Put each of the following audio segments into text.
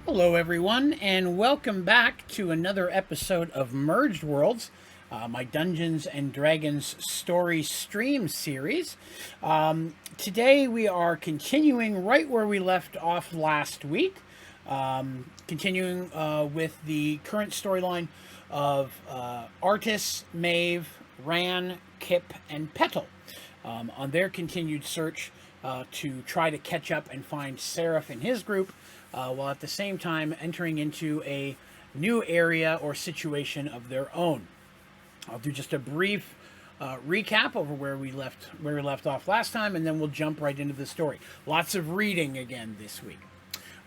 Hello, everyone, and welcome back to another episode of Mergedworlds, my Dungeons and Dragons story stream series. Today, we are continuing right where we left off last week, continuing with the current storyline of Artis, Maeve, Ran, Kip, and Petal on their continued search to try to catch up and find Seraph and his group, while at the same time entering into a new area or situation of their own. I'll do just a brief recap over where we left off last time, and then we'll jump right into the story. Lots of reading again this week.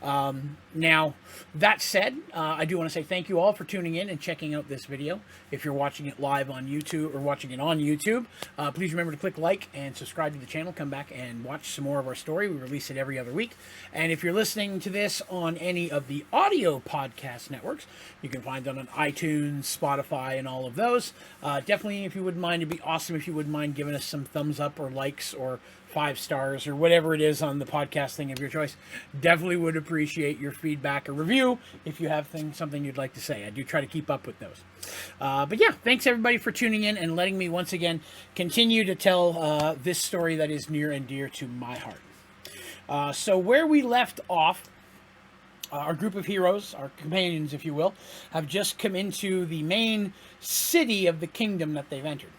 Now, that said, I do want to say thank you all for tuning in and checking out this video. If you're watching it live on YouTube or watching it on YouTube, please remember to click like and subscribe to the channel. Come back and watch some more of our story. We release it every other week. And if you're listening to this on any of the audio podcast networks, you can find them on iTunes, Spotify, and all of those. Definitely, if you wouldn't mind, it'd be awesome if you wouldn't mind giving us some thumbs up or likes or 5 stars or whatever it is on the podcast thing of your choice. Definitely would appreciate your feedback or review if you have something you'd like to say. I do try to keep up with those. But yeah, thanks everybody for tuning in and letting me once again continue to tell this story that is near and dear to my heart. So where we left off, our group of heroes, our companions, if you will, have just come into the main city of the kingdom that they've entered.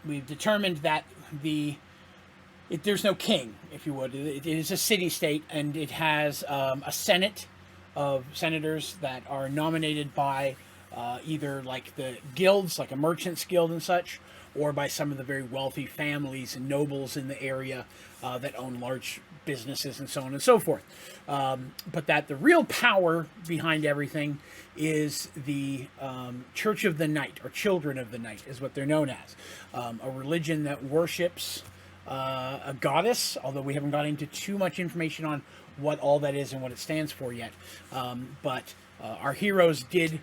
We've determined that there's no king, if you would. It is a city-state, and it has a senate of senators that are nominated by either like the guilds, like a merchant's guild and such, or by some of the very wealthy families and nobles in the area that own large businesses and so on and so forth. But that the real power behind everything is the Church of the Night, or Children of the Night, is what they're known as. A religion that worships a goddess, although we haven't got into too much information on what all that is and what it stands for yet. But our heroes did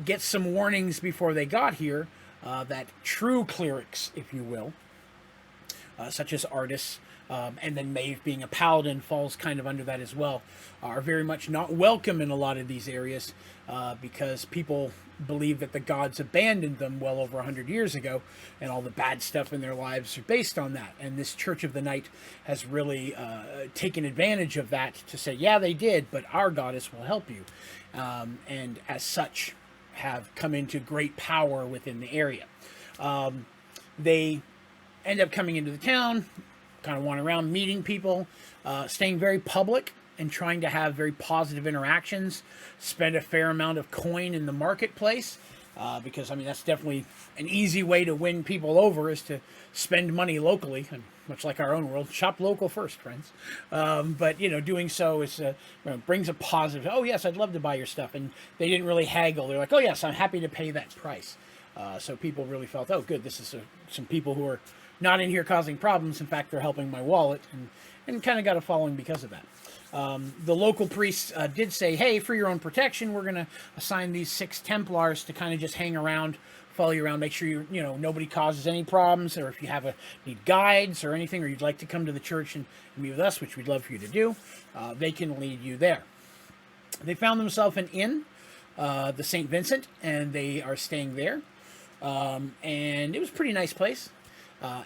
get some warnings before they got here that true clerics, if you will, such as Artis, and then Maeve being a paladin falls kind of under that as well, are very much not welcome in a lot of these areas because people believe that the gods abandoned them well over 100 years ago, and all the bad stuff in their lives are based on that. And this Church of the Night has really taken advantage of that to say, yeah, they did, but our goddess will help you. And as such, have come into great power within the area. They end up coming into the town, kind of wandering around, meeting people, staying very public and trying to have very positive interactions, spend a fair amount of coin in the marketplace, because, I mean, that's definitely an easy way to win people over, is to spend money locally, and much like our own world, shop local first, friends. But, doing so is brings a positive, oh, yes, I'd love to buy your stuff, and they didn't really haggle. They're like, oh, yes, I'm happy to pay that price. So people really felt, oh, good, this is some people who are not in here causing problems. In fact, they're helping my wallet, and kind of got a following because of that. The local priests did say, hey, for your own protection, we're going to assign these 6 Templars to kind of just hang around, follow you around, make sure nobody causes any problems, or if you need guides or anything, or you'd like to come to the church and meet with us, which we'd love for you to do, they can lead you there. They found themselves an inn, the St. Vincent, and they are staying there. And it was a pretty nice place.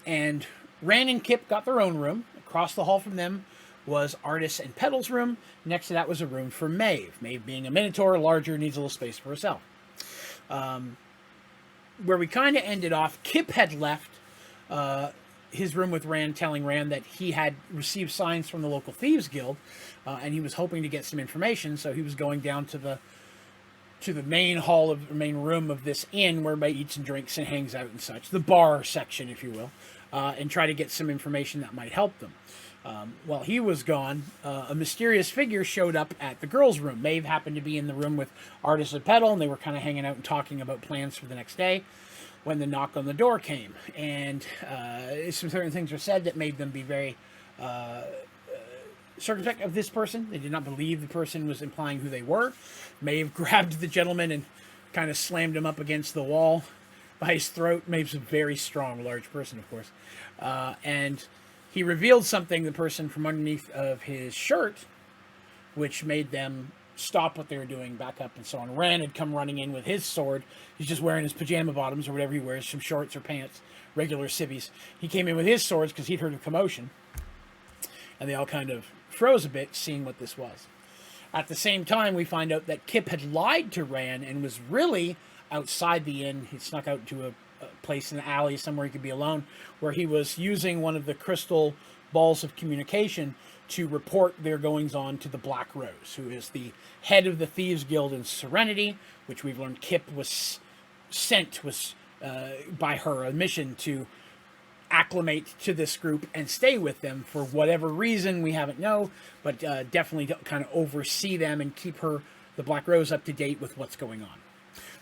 And Ran and Kip got their own room. Across the hall from them was Artis and Petal's room. Next to that was a room for Maeve. Maeve, being a Minotaur, larger, needs a little space for herself. Where we kind of ended off, Kip had left his room with Ran, telling Ran that he had received signs from the local Thieves Guild, and he was hoping to get some information, so he was going down to the main hall of the main room of this inn, where everybody eats and drinks and hangs out and such, the bar section, if you will, and try to get some information that might help them. While he was gone, a mysterious figure showed up at the girls' room. Maeve happened to be in the room with Artis and Petal, and they were kind of hanging out and talking about plans for the next day when the knock on the door came. And some certain things were said that made them be very circumspect of this person. They did not believe the person was implying who they were. Maeve grabbed the gentleman and kind of slammed him up against the wall by his throat. Maeve's a very strong, large person, of course. And he revealed something, the person, from underneath of his shirt, which made them stop what they were doing, back up, and so on. Ran had come running in with his sword. He's just wearing his pajama bottoms or whatever he wears, some shorts or pants, regular civvies. He came in with his swords because he'd heard of commotion. And they all kind of froze a bit, seeing what this was. At the same time, we find out that Kip had lied to Ran and was really outside the inn. He snuck out to a place in the alley somewhere he could be alone, where he was using one of the crystal balls of communication to report their goings-on to the Black Rose, who is the head of the Thieves Guild in Serenity, which we've learned Kip was sent by her, a mission to acclimate to this group and stay with them for whatever reason we haven't know, but definitely kind of oversee them and keep the Black Rose, up to date with what's going on.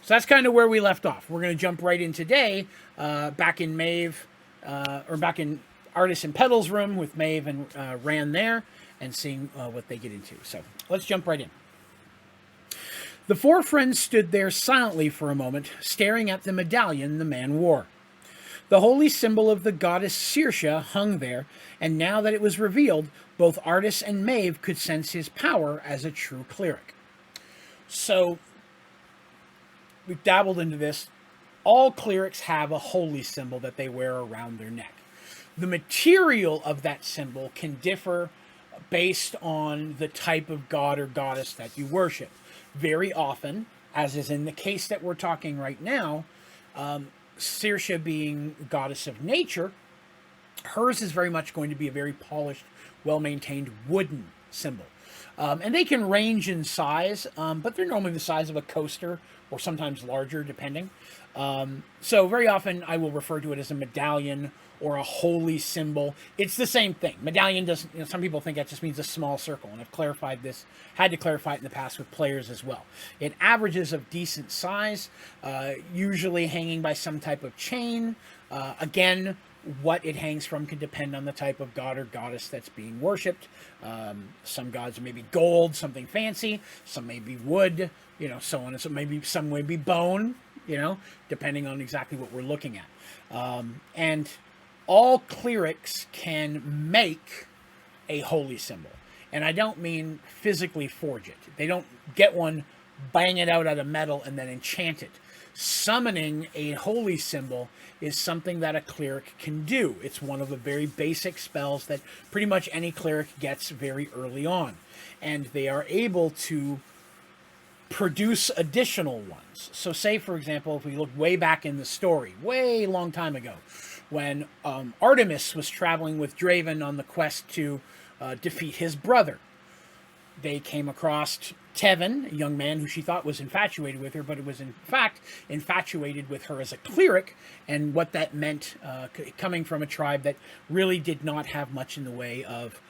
So that's kind of where we left off. We're going to jump right in today, back in Maeve, or back in Artis and Petal's room with Maeve and Ran there, and seeing what they get into. So let's jump right in. The four friends stood there silently for a moment, staring at the medallion the man wore. The holy symbol of the goddess Saoirse hung there, and now that it was revealed, both Artis and Maeve could sense his power as a true cleric. So, we've dabbled into this. All clerics have a holy symbol that they wear around their neck. The material of that symbol can differ based on the type of god or goddess that you worship. Very often, as is in the case that we're talking right now, Saoirse being goddess of nature, hers is very much going to be a very polished, well-maintained wooden symbol. And they can range in size, but they're normally the size of a coaster, or sometimes larger, depending. So very often I will refer to it as a medallion or a holy symbol. It's the same thing. Medallion doesn't, some people think that just means a small circle, and I've clarified this, had to clarify it in the past with players as well. It averages of decent size, usually hanging by some type of chain. Again, what it hangs from can depend on the type of god or goddess that's being worshipped. Some gods may be gold, something fancy. Some may be wood, so on. And so maybe some may be bone, depending on exactly what we're looking at. And all clerics can make a holy symbol. And I don't mean physically forge it. They don't get one, bang it out of metal, and then enchant it. Summoning a holy symbol is something that a cleric can do. It's one of the very basic spells that pretty much any cleric gets very early on. And they are able to produce additional ones. So say, for example, if we look way back in the story, way long time ago, when Artemis was traveling with Draven on the quest to defeat his brother. They came across Tevin, a young man who she thought was infatuated with her, but it was in fact infatuated with her as a cleric, and what that meant, coming from a tribe that really did not have much in the way of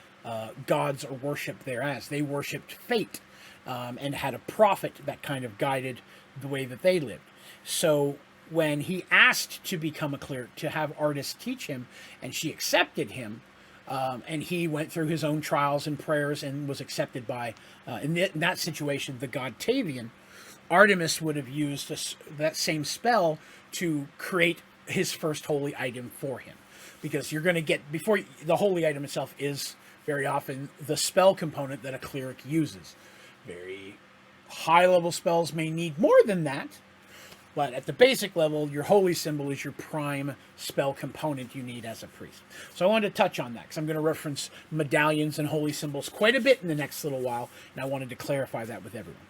gods or worship thereas. They worshipped fate, and had a prophet that kind of guided the way that they lived. So when he asked to become a cleric, to have Artis teach him, and she accepted him, and he went through his own trials and prayers and was accepted by, in that situation, the god Tavian. Artemis would have used that same spell to create his first holy item for him. Because you're going to get, before the holy item itself is very often the spell component that a cleric uses. Very high-level spells may need more than that, but at the basic level, your holy symbol is your prime spell component you need as a priest. So I wanted to touch on that, because I'm going to reference medallions and holy symbols quite a bit in the next little while, and I wanted to clarify that with everyone.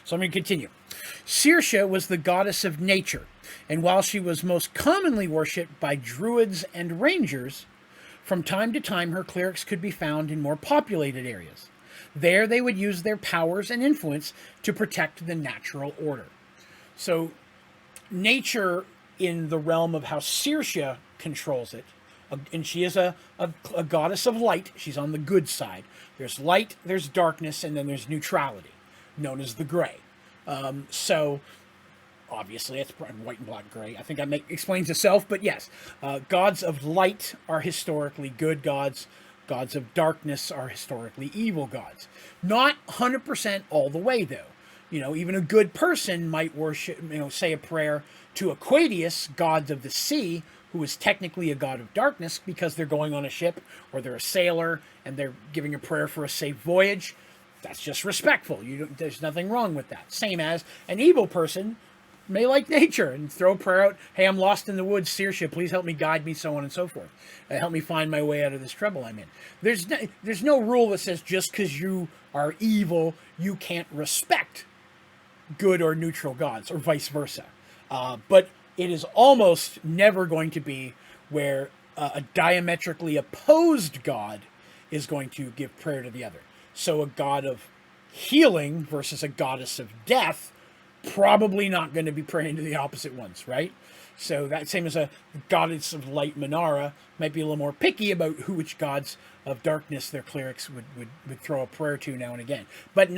So I'm going to continue. Saoirse was the goddess of nature, and while she was most commonly worshipped by druids and rangers, from time to time her clerics could be found in more populated areas. There they would use their powers and influence to protect the natural order. So, nature in the realm of how Saoirse controls it, and she is a goddess of light. She's on the good side. There's light, there's darkness, and then there's neutrality, known as the gray. So, obviously, it's white and black gray. I think that explains itself, but yes. Gods of light are historically good gods. Gods of darkness are historically evil gods. Not 100% all the way, though. Even a good person might worship, say a prayer to Aquadius, god of the sea, who is technically a god of darkness because they're going on a ship or they're a sailor and they're giving a prayer for a safe voyage. That's just respectful. There's nothing wrong with that. Same as an evil person may like nature and throw a prayer out, hey, I'm lost in the woods, Saoirse, please help me, guide me, so on and so forth. Help me find my way out of this trouble I'm in. There's no rule that says just because you are evil, you can't respect good or neutral gods, or vice versa. But it is almost never going to be where a diametrically opposed god is going to give prayer to the other. So a god of healing versus a goddess of death, probably not going to be praying to the opposite ones, right? So that same as a goddess of light, Minara, might be a little more picky about which gods of darkness their clerics would throw a prayer to now and again. But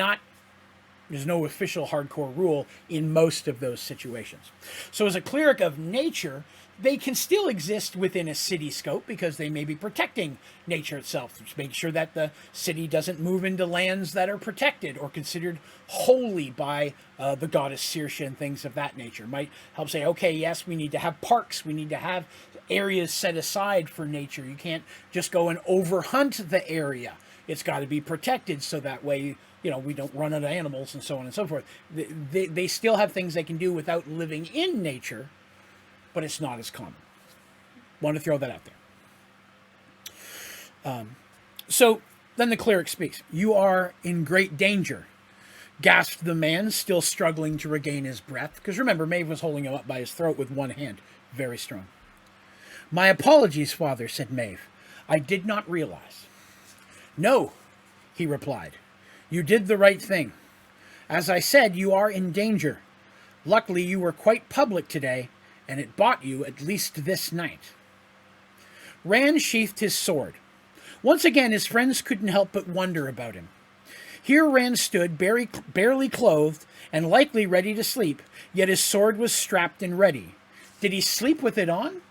there's no official hardcore rule in most of those situations. So as a cleric of nature, they can still exist within a city scope because they may be protecting nature itself. Just make sure that the city doesn't move into lands that are protected or considered holy by the goddess Saoirse and things of that nature. Might help say, okay, yes, we need to have parks. We need to have areas set aside for nature. You can't just go and overhunt the area. It's got to be protected so that way, we don't run out of animals and so on and so forth. They still have things they can do without living in nature, but it's not as common. Want to throw that out there. So then the cleric speaks. You are in great danger, gasped the man, still struggling to regain his breath. Because remember, Maeve was holding him up by his throat with one hand. Very strong. My apologies, father, said Maeve. I did not realize. No, he replied. You did the right thing. As I said, you are in danger. Luckily, you were quite public today, and it bought you at least this night. Rand sheathed his sword. Once again, his friends couldn't help but wonder about him. Here Rand stood, barely clothed, and likely ready to sleep, yet his sword was strapped and ready. Did he sleep with it on?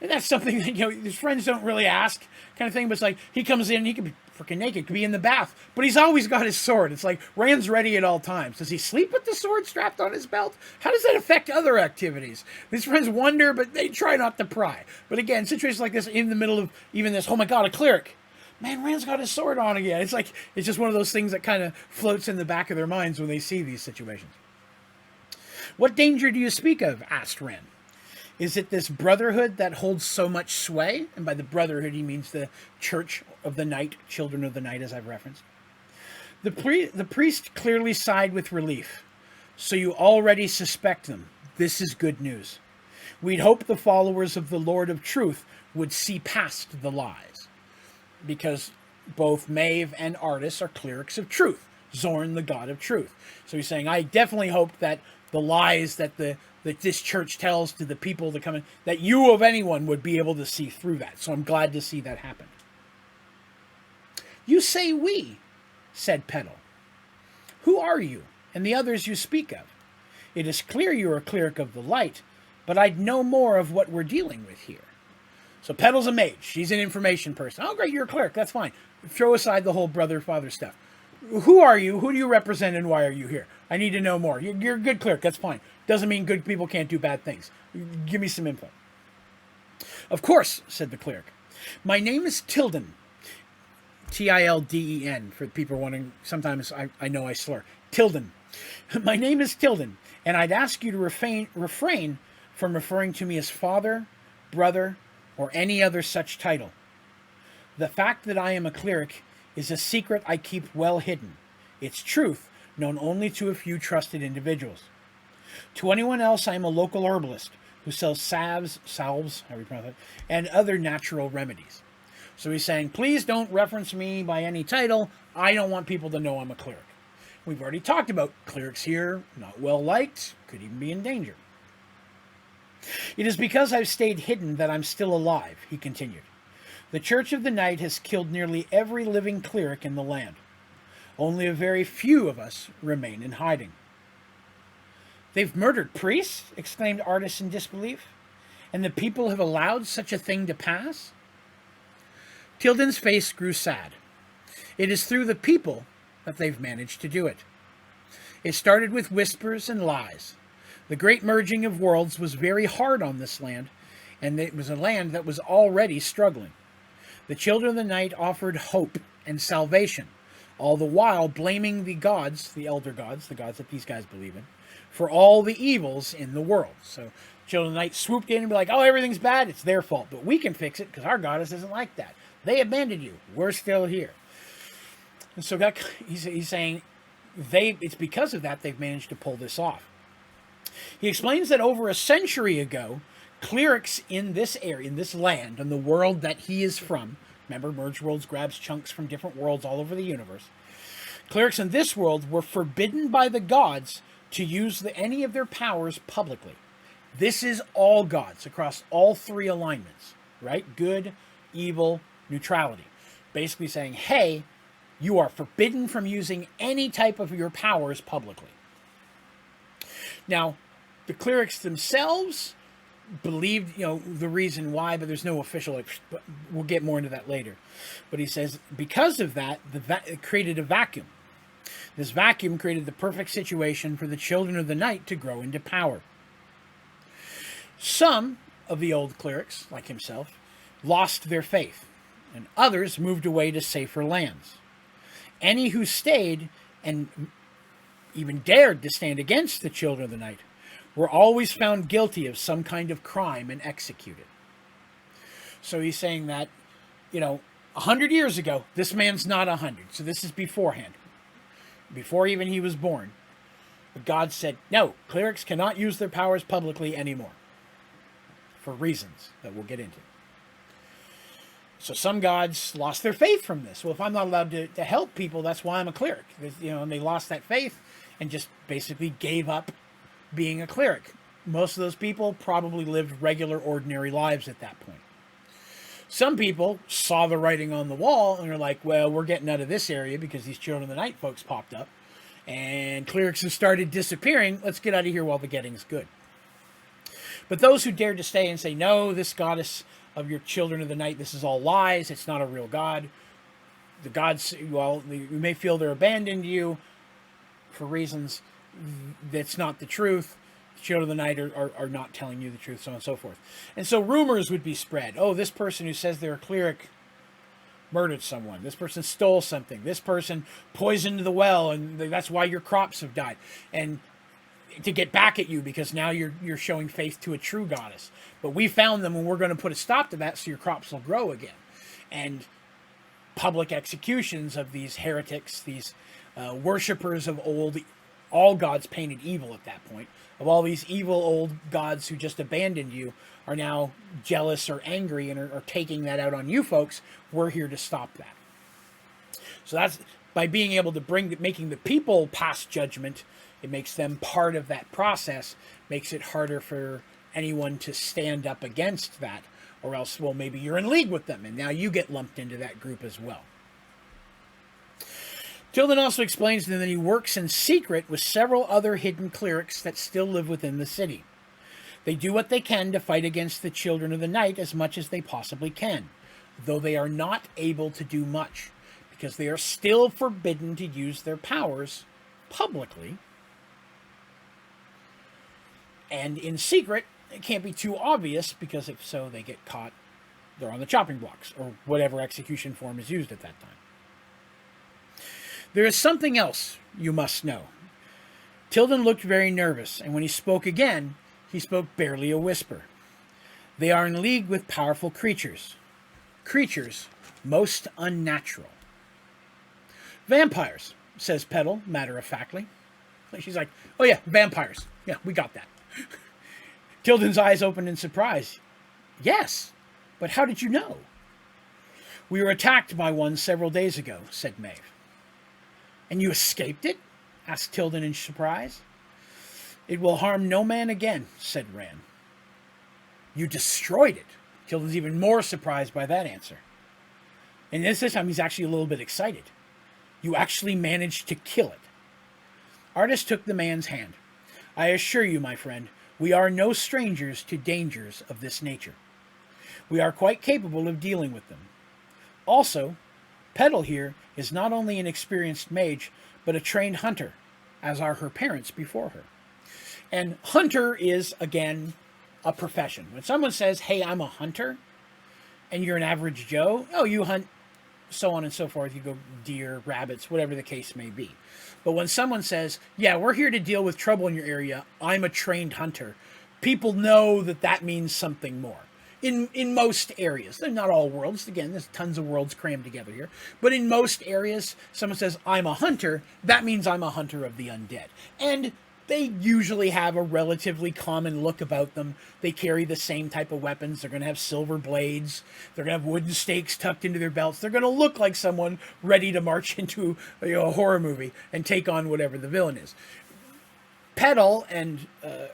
And that's something that, his friends don't really ask, kind of thing, but it's like, he comes in, he could be freaking naked, could be in the bath, but he's always got his sword. It's like, Rand's ready at all times. Does he sleep with the sword strapped on his belt? How does that affect other activities? His friends wonder, but they try not to pry. But again, situations like this, in the middle of even this, oh my god, a cleric. Man, Rand's got his sword on again. It's like, it's just one of those things that kind of floats in the back of their minds when they see these situations. What danger do you speak of? Asked Rand. Is it this brotherhood that holds so much sway? And by the brotherhood, he means the Church of the Night, Children of the Night, as I've referenced. The priest clearly sighed with relief. So you already suspect them. This is good news. We'd hope the followers of the Lord of Truth would see past the lies. Because both Maeve and Artis are clerics of truth. Zorn, the god of truth. So he's saying, I definitely hope that the lies that this church tells to the people that come in, that you of anyone would be able to see through that. So I'm glad to see that happen. You say we, said Petal. Who are you, and the others you speak of? It is clear you are a cleric of the light, but I'd know more of what we're dealing with here. So Petal's a mage. She's an information person. Oh, great, you're a cleric. That's fine. Throw aside the whole brother-father stuff. Who are you? Who do you represent, and why are you here? I need to know more. You're a good cleric. That's fine. Doesn't mean good people can't do bad things. Give me some info. Of course, said the cleric. My name is Tilden. Tilden, for people wondering. Sometimes I know I slur. Tilden. My name is Tilden, and I'd ask you to refrain from referring to me as father, brother, or any other such title. The fact that I am a cleric is a secret I keep well hidden. Its truth known only to a few trusted individuals. To anyone else, I am a local herbalist who sells salves, however you pronounce it, and other natural remedies. So he's saying, please don't reference me by any title. I don't want people to know I'm a cleric. We've already talked about clerics here, not well liked, could even be in danger. It is because I've stayed hidden that I'm still alive, he continued. The Church of the Night has killed nearly every living cleric in the land. Only a very few of us remain in hiding. They've murdered priests? Exclaimed Artis in disbelief. And the people have allowed such a thing to pass? Tilden's face grew sad. It is through the people that they've managed to do it. It started with whispers and lies. The great merging of worlds was very hard on this land, and it was a land that was already struggling. The Children of the Night offered hope and salvation, all the while blaming the gods, the elder gods, the gods that these guys believe in, for all the evils in the world. So children of the night swooped in and be like, oh, everything's bad, it's their fault, but we can fix it because our goddess isn't like that. They abandoned you, we're still here. And so he's saying it's because of that they've managed to pull this off. He explains that over a century ago, clerics in this area, in this land, in the world that he is from, remember, Mergeworlds grabs chunks from different worlds all over the universe. Clerics in this world were forbidden by the gods to use any of their powers publicly. This is all gods across all three alignments, right? Good, evil, neutrality. Basically saying, hey, you are forbidden from using any type of your powers publicly. Now, the clerics themselves believed, the reason why, but there's no official, we'll get more into that later. But he says, because of that, it created a vacuum. This vacuum created the perfect situation for the children of the night to grow into power. Some of the old clerics, like himself, lost their faith, and others moved away to safer lands. Any who stayed and even dared to stand against the children of the night were always found guilty of some kind of crime and executed. So he's saying that, 100 years ago, this man's not 100, so this is beforehand. Before even he was born. But God said, no, clerics cannot use their powers publicly anymore. For reasons that we'll get into. So some gods lost their faith from this. Well, if I'm not allowed to help people, that's why I'm a cleric. And they lost that faith and just basically gave up being a cleric. Most of those people probably lived regular, ordinary lives at that point. Some people saw the writing on the wall and are like, well, we're getting out of this area because these Children of the Night folks popped up. And clerics have started disappearing. Let's get out of here while the getting's good. But those who dared to stay and say, no, this goddess of your Children of the Night, this is all lies. It's not a real god. The gods, well, you may feel they're abandoned you for reasons that's not the truth. The Children of the Night are not telling you the truth, so on and so forth. And so rumors would be spread. Oh, this person who says they're a cleric murdered someone. This person stole something. This person poisoned the well, and that's why your crops have died. And to get back at you because now you're showing faith to a true goddess. But we found them and we're going to put a stop to that so your crops will grow again. And public executions of these heretics, these worshippers of all gods painted evil at that point, of all these evil old gods who just abandoned you, are now jealous or angry and are taking that out on you folks. We're here to stop that. So that's by being able to making the people pass judgment. It makes them part of that process, makes it harder for anyone to stand up against that, or else, well, maybe you're in league with them, and now you get lumped into that group as well. Tilden also explains that he works in secret with several other hidden clerics that still live within the city. They do what they can to fight against the Children of the Night as much as they possibly can, though they are not able to do much, because they are still forbidden to use their powers publicly. And in secret, it can't be too obvious, because if so, they get caught. They're on the chopping blocks, or whatever execution form is used at that time. There is something else you must know. Tilden looked very nervous, and when he spoke again, he spoke barely a whisper. They are in league with powerful creatures. Creatures most unnatural. Vampires, says Petal, matter-of-factly. She's like, oh yeah, vampires. Yeah, we got that. Tilden's eyes opened in surprise. Yes, but how did you know? We were attacked by one several days ago, said Maeve. And you escaped it? Asked Tilden in surprise. It will harm no man again, said Ran. You destroyed it. Tilden's even more surprised by that answer. And this time he's actually a little bit excited. You actually managed to kill it. Artis took the man's hand. I assure you, my friend, we are no strangers to dangers of this nature. We are quite capable of dealing with them. Also, Petal here is not only an experienced mage, but a trained hunter, as are her parents before her. And hunter is, again, a profession. When someone says, hey, I'm a hunter, and you're an average Joe, oh, you hunt so on and so forth. You go deer, rabbits, whatever the case may be. But when someone says, yeah, we're here to deal with trouble in your area, I'm a trained hunter, people know that that means something more. In most areas, they're not all worlds. Again, there's tons of worlds crammed together here. But in most areas, someone says, I'm a hunter, that means I'm a hunter of the undead. And they usually have a relatively common look about them. They carry the same type of weapons. They're going to have silver blades. They're going to have wooden stakes tucked into their belts. They're going to look like someone ready to march into a horror movie and take on whatever the villain is. Petal and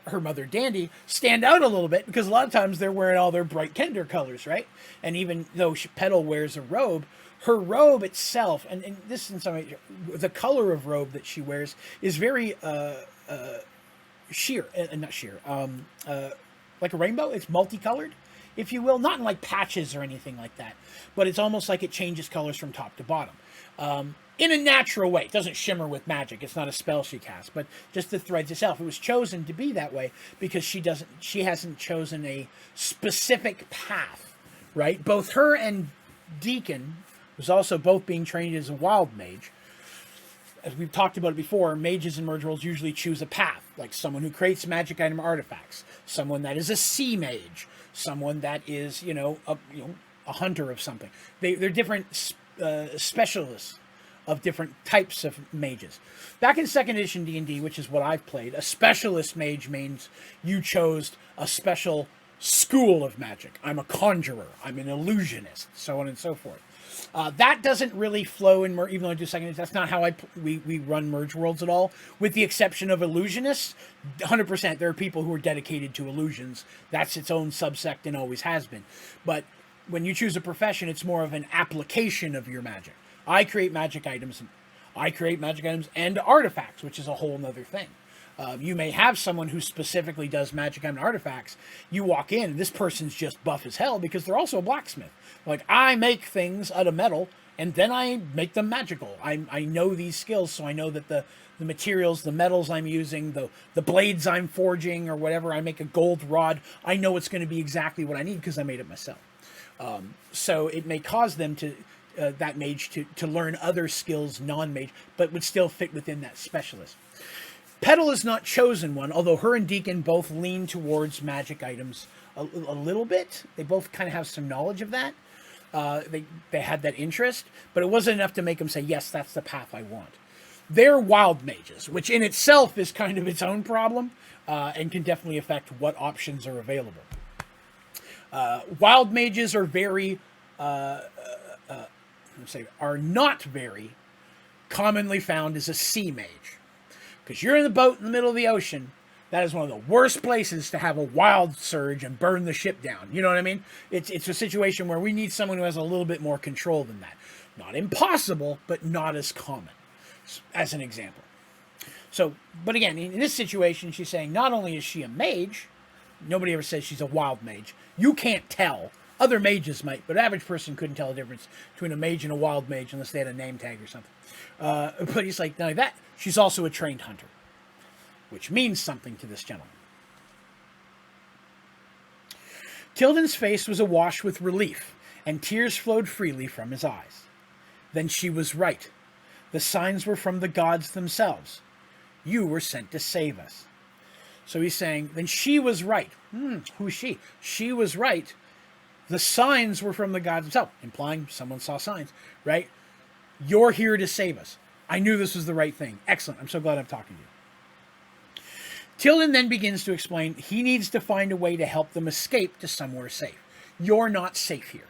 her mother Dandy stand out a little bit because a lot of times they're wearing all their bright Kender colors, right? And even though Petal wears a robe, her robe itself, and this in some way, the color of robe that she wears is very sheer, not sheer, like a rainbow. It's multicolored, if you will, not in like patches or anything like that, but it's almost like it changes colors from top to bottom. In a natural way. It doesn't shimmer with magic. It's not a spell she casts, but just the threads itself. It was chosen to be that way because she hasn't chosen a specific path, right? Both her and Deacon was also both being trained as a wild mage. As we've talked about it before, mages in Mergeworlds usually choose a path, like someone who creates magic item artifacts, someone that is a sea mage, someone that is, a hunter of something. They're different specialists of different types of mages. Back in 2nd edition D&D, which is what I've played, a specialist mage means you chose a special school of magic. I'm a conjurer, I'm an illusionist, so on and so forth. That doesn't really flow in, even though I do 2nd edition, that's not how we run Mergeworlds at all, with the exception of illusionists. 100% there are people who are dedicated to illusions. That's its own subsect and always has been. But when you choose a profession, it's more of an application of your magic. I create magic items and artifacts, which is a whole other thing. You may have someone who specifically does magic item artifacts. You walk in, and this person's just buff as hell because they're also a blacksmith. Like, I make things out of metal, and then I make them magical. I know these skills, so I know that the materials, the metals I'm using, the blades I'm forging, or whatever, I make a gold rod, I know it's going to be exactly what I need because I made it myself. So it may cause them to... that mage to learn other skills non-mage, but would still fit within that specialist. Petal has not chosen one, although her and Deacon both lean towards magic items a little bit. They both kind of have some knowledge of that. They had that interest, but it wasn't enough to make them say, yes, that's the path I want. They're wild mages, which in itself is kind of its own problem, and can definitely affect what options are available. Wild mages are are not very commonly found as a sea mage. Because you're in the boat in the middle of the ocean, that is one of the worst places to have a wild surge and burn the ship down. You know what I mean? It's a situation where we need someone who has a little bit more control than that. Not impossible, but not as common, as an example. So, but again, in this situation, she's saying not only is she a mage, nobody ever says she's a wild mage. You can't tell. Other mages might, but an average person couldn't tell the difference between a mage and a wild mage unless they had a name tag or something. But he's like, not only that, she's also a trained hunter, which means something to this gentleman. Tilden's face was awash with relief, and tears flowed freely from his eyes. Then she was right. The signs were from the gods themselves. You were sent to save us. So he's saying, then she was right. Who's she? She was right. The signs were from the gods themselves, implying someone saw signs, right? You're here to save us. I knew this was the right thing. Excellent. I'm so glad I'm talking to you. Tilden then begins to explain he needs to find a way to help them escape to somewhere safe. You're not safe here.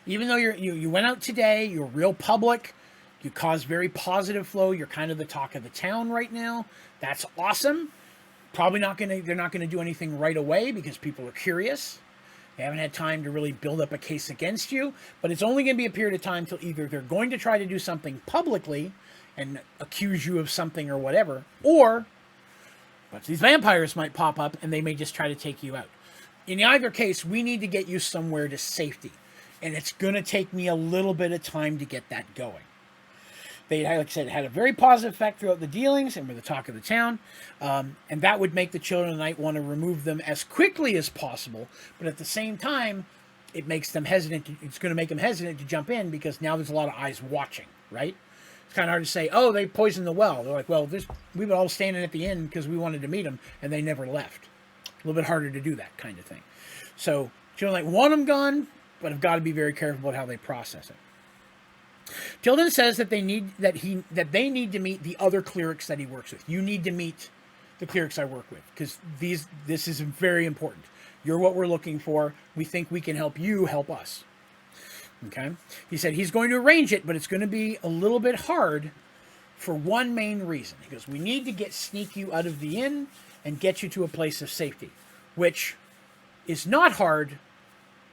Even though you went out today, you're real public, you cause very positive flow, you're kind of the talk of the town right now. That's awesome. They're not gonna do anything right away because people are curious. They haven't had time to really build up a case against you, but it's only going to be a period of time till either they're going to try to do something publicly and accuse you of something or whatever, or a bunch of these vampires might pop up and they may just try to take you out. In either case, we need to get you somewhere to safety, and it's going to take me a little bit of time to get that going. They, like I said, had a very positive effect throughout the dealings and were the talk of the town. And that would make the Children of the Night want to remove them as quickly as possible. But at the same time, it makes them hesitant. It's going to make them hesitant to jump in because now there's a lot of eyes watching, right? It's kind of hard to say, oh, they poisoned the well. They're like, well, we were all standing at the inn because we wanted to meet them, and they never left. A little bit harder to do that kind of thing. So children like want them gone, but have got to be very careful about how they process it. Tilden says that they need to meet the other clerics that he works with. You need to meet the clerics I work with because this is very important. You're what we're looking for. We think we can help you help us. Okay? He said he's going to arrange it, but it's going to be a little bit hard for one main reason. He goes, we need to sneak you out of the inn and get you to a place of safety, which is not hard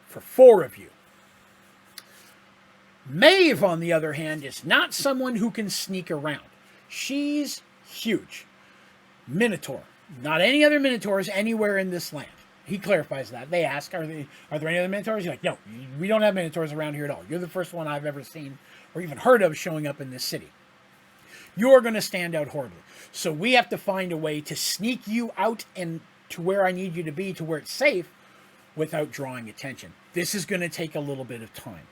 for 4 of you. Maeve, on the other hand, is not someone who can sneak around. She's huge. Minotaur. Not any other Minotaurs anywhere in this land. He clarifies that. They ask, are there any other Minotaurs? He's like, no, we don't have Minotaurs around here at all. You're the first one I've ever seen or even heard of showing up in this city. You're going to stand out horribly. So we have to find a way to sneak you out and to where I need you to be, to where it's safe, without drawing attention. This is going to take a little bit of time.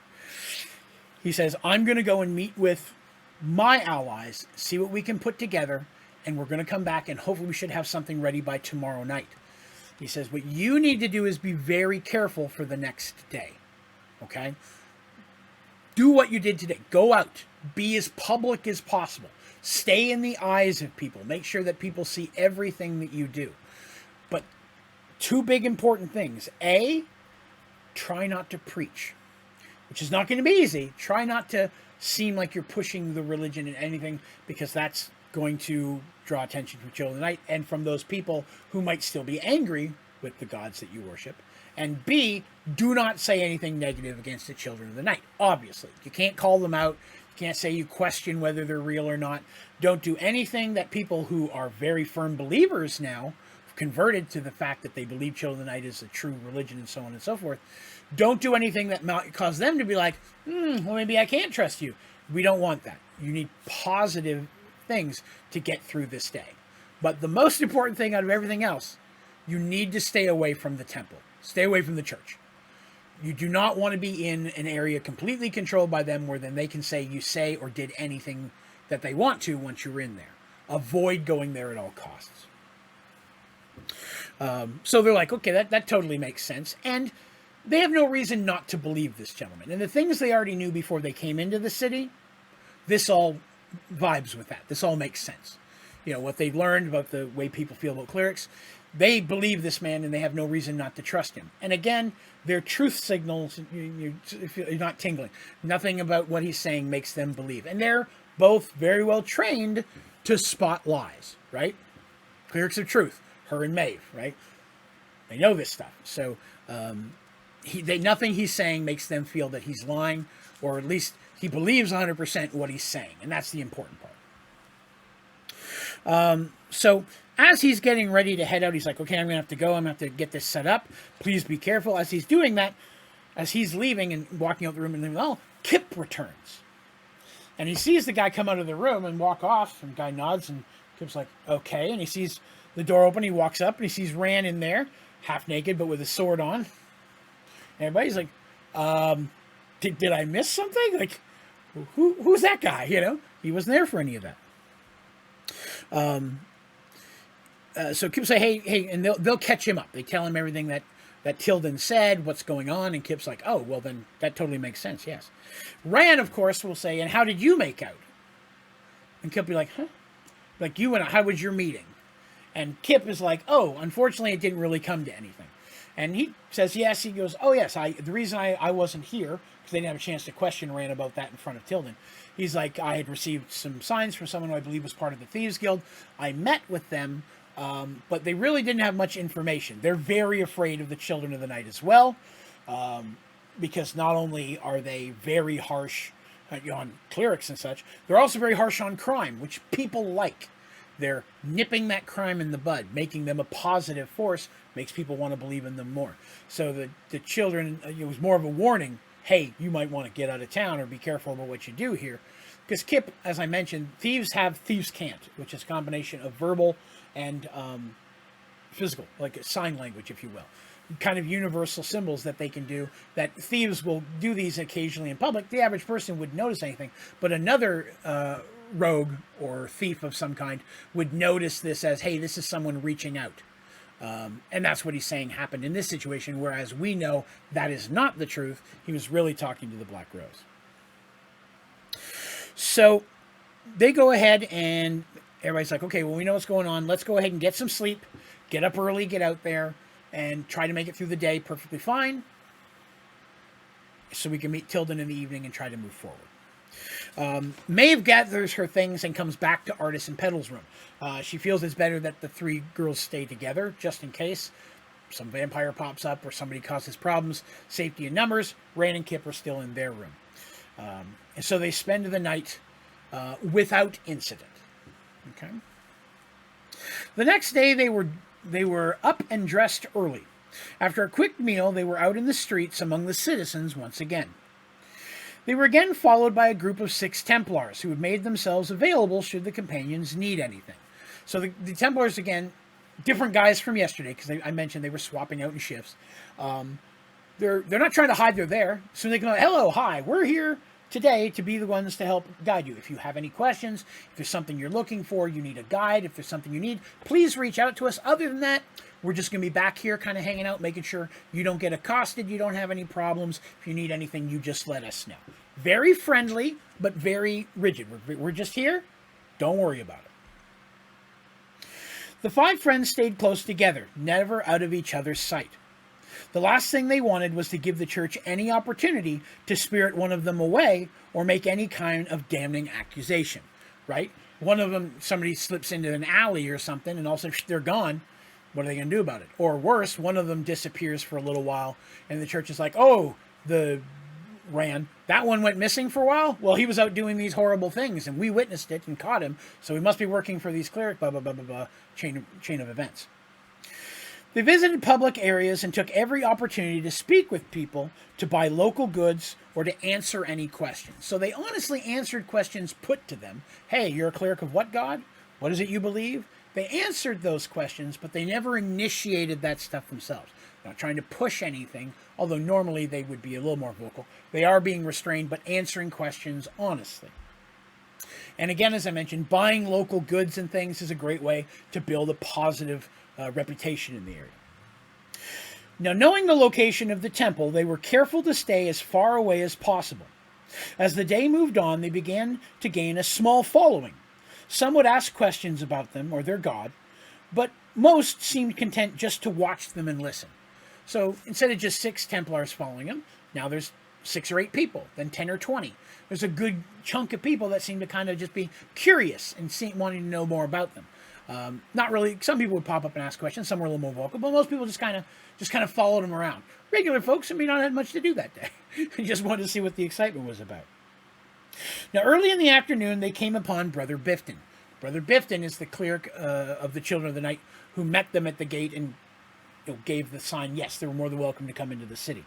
He says, I'm going to go and meet with my allies, see what we can put together, and we're going to come back, and hopefully we should have something ready by tomorrow night. He says, what you need to do is be very careful for the next day. Okay? Do what you did today. Go out. Be as public as possible. Stay in the eyes of people. Make sure that people see everything that you do. But 2 big important things. A, try not to preach, which is not going to be easy. Try not to seem like you're pushing the religion in anything, because that's going to draw attention from children of the night and from those people who might still be angry with the gods that you worship. And B, do not say anything negative against the children of the night. Obviously, you can't call them out. You can't say you question whether they're real or not. Don't do anything that people who are very firm believers now, converted to the fact that they believe children of the night is a true religion and so on and so forth. Don't do anything that might cause them to be like, well, maybe I can't trust you. We don't want that. You need positive things to get through this day. But the most important thing out of everything else, you need to stay away from the temple. Stay away from the church. You do not want to be in an area completely controlled by them where then they can say you say or did anything that they want to once you're in there. Avoid going there at all costs. So they're like, okay, that totally makes sense. And they have no reason not to believe this gentleman. And the things they already knew before they came into the city, this all vibes with that. This all makes sense. You know, what they've learned about the way people feel about clerics, they believe this man and they have no reason not to trust him. And again, their truth signals, if you're not tingling. Nothing about what he's saying makes them believe. And they're both very well trained to spot lies, right? Clerics of truth, her and Maeve, right? They know this stuff. So nothing he's saying makes them feel that he's lying, or at least he believes 100% what he's saying. And that's the important part. So as he's getting ready to head out, he's like, okay, I'm going to have to go. I'm going to have to get this set up. Please be careful. As he's doing that, as he's leaving and walking out the room, and then, oh, Kip returns. And he sees the guy come out of the room and walk off. And the guy nods, and Kip's like, okay. And he sees the door open. He walks up, and he sees Ran in there, half naked, but with a sword on. And everybody's like, did I miss something? Like, who's that guy? You know, he wasn't there for any of that. So Kip say, hey, and they'll catch him up. They tell him everything that Tilden said, what's going on, and Kip's like, oh, well, then that totally makes sense, yes. Ran, of course, will say, and how did you make out? And Kip will be like, huh? Like, you and I, how was your meeting? And Kip is like, oh, unfortunately, it didn't really come to anything. And he says, yes. He goes, oh, yes, the reason I wasn't here, because they didn't have a chance to question Ran about that in front of Tilden. He's like, I had received some signs from someone who I believe was part of the Thieves Guild. I met with them, but they really didn't have much information. They're very afraid of the Children of the Night as well, because not only are they very harsh on clerics and such, they're also very harsh on crime, which people like. They're nipping that crime in the bud, making them a positive force, makes people want to believe in them more. So the children, it was more of a warning, hey, you might want to get out of town or be careful about what you do here. Because Kip, as I mentioned, thieves have thieves can't, which is a combination of verbal and physical, like a sign language, if you will. kind of universal symbols that they can do, that thieves will do these occasionally in public. The average person wouldn't notice anything, but another rogue or thief of some kind would notice this as, hey, this is someone reaching out. And that's what he's saying happened in this situation, whereas we know that is not the truth. He was really talking to the Black Rose. So they go ahead and everybody's like, okay, well, we know what's going on. Let's go ahead and get some sleep, get up early, get out there, and try to make it through the day perfectly fine so we can meet Tilden in the evening and try to move forward. Maeve gathers her things and comes back to Artis and Petal's room. She feels it's better that the three girls stay together, just in case some vampire pops up or somebody causes problems. Safety in numbers. Rain and Kip are still in their room. And so they spend the night without incident. Okay. The next day they were up and dressed early. After a quick meal, they were out in the streets among the citizens once again. They were again followed by a group of 6 Templars who had made themselves available should the companions need anything. So the Templars, again, different guys from yesterday, because I mentioned they were swapping out in shifts. They're not trying to hide they're there. So they can go, hello, hi, we're here today to be the ones to help guide you. If you have any questions, if there's something you're looking for, you need a guide, if there's something you need, please reach out to us. Other than that, we're just going to be back here kind of hanging out, making sure you don't get accosted, you don't have any problems. If you need anything, you just let us know. Very friendly, but very rigid. We're just here. Don't worry about it. The 5 friends stayed close together, never out of each other's sight. The last thing they wanted was to give the church any opportunity to spirit one of them away or make any kind of damning accusation, right? One of them, somebody slips into an alley or something and all of a sudden they're gone. What are they going to do about it? Or worse, one of them disappears for a little while and the church is like, oh, that one went missing for a while? Well, he was out doing these horrible things and we witnessed it and caught him, so he must be working for these cleric, blah, blah, blah, blah, blah, chain of events. They visited public areas and took every opportunity to speak with people, to buy local goods, or to answer any questions. So they honestly answered questions put to them. Hey, you're a cleric of what god? What is it you believe? They answered those questions, but they never initiated that stuff themselves. Not trying to push anything, although normally they would be a little more vocal. They are being restrained, but answering questions honestly. And again, as I mentioned, buying local goods and things is a great way to build a positive reputation in the area. Now, knowing the location of the temple, they were careful to stay as far away as possible. As the day moved on, they began to gain a small following. Some would ask questions about them or their god, but most seemed content just to watch them and listen. So instead of just 6 Templars following them, now there's 6 or 8 people, then 10 or 20. There's a good chunk of people that seem to kind of just be curious and wanting to know more about them. Not really. Some people would pop up and ask questions. Some were a little more vocal, but most people just kind of followed them around. Regular folks, I mean, not had much to do that day. They just wanted to see what the excitement was about. Now, early in the afternoon, they came upon Brother Bifton. Brother Bifton is the cleric of the Children of the Night who met them at the gate and gave the sign, yes, they were more than welcome to come into the city.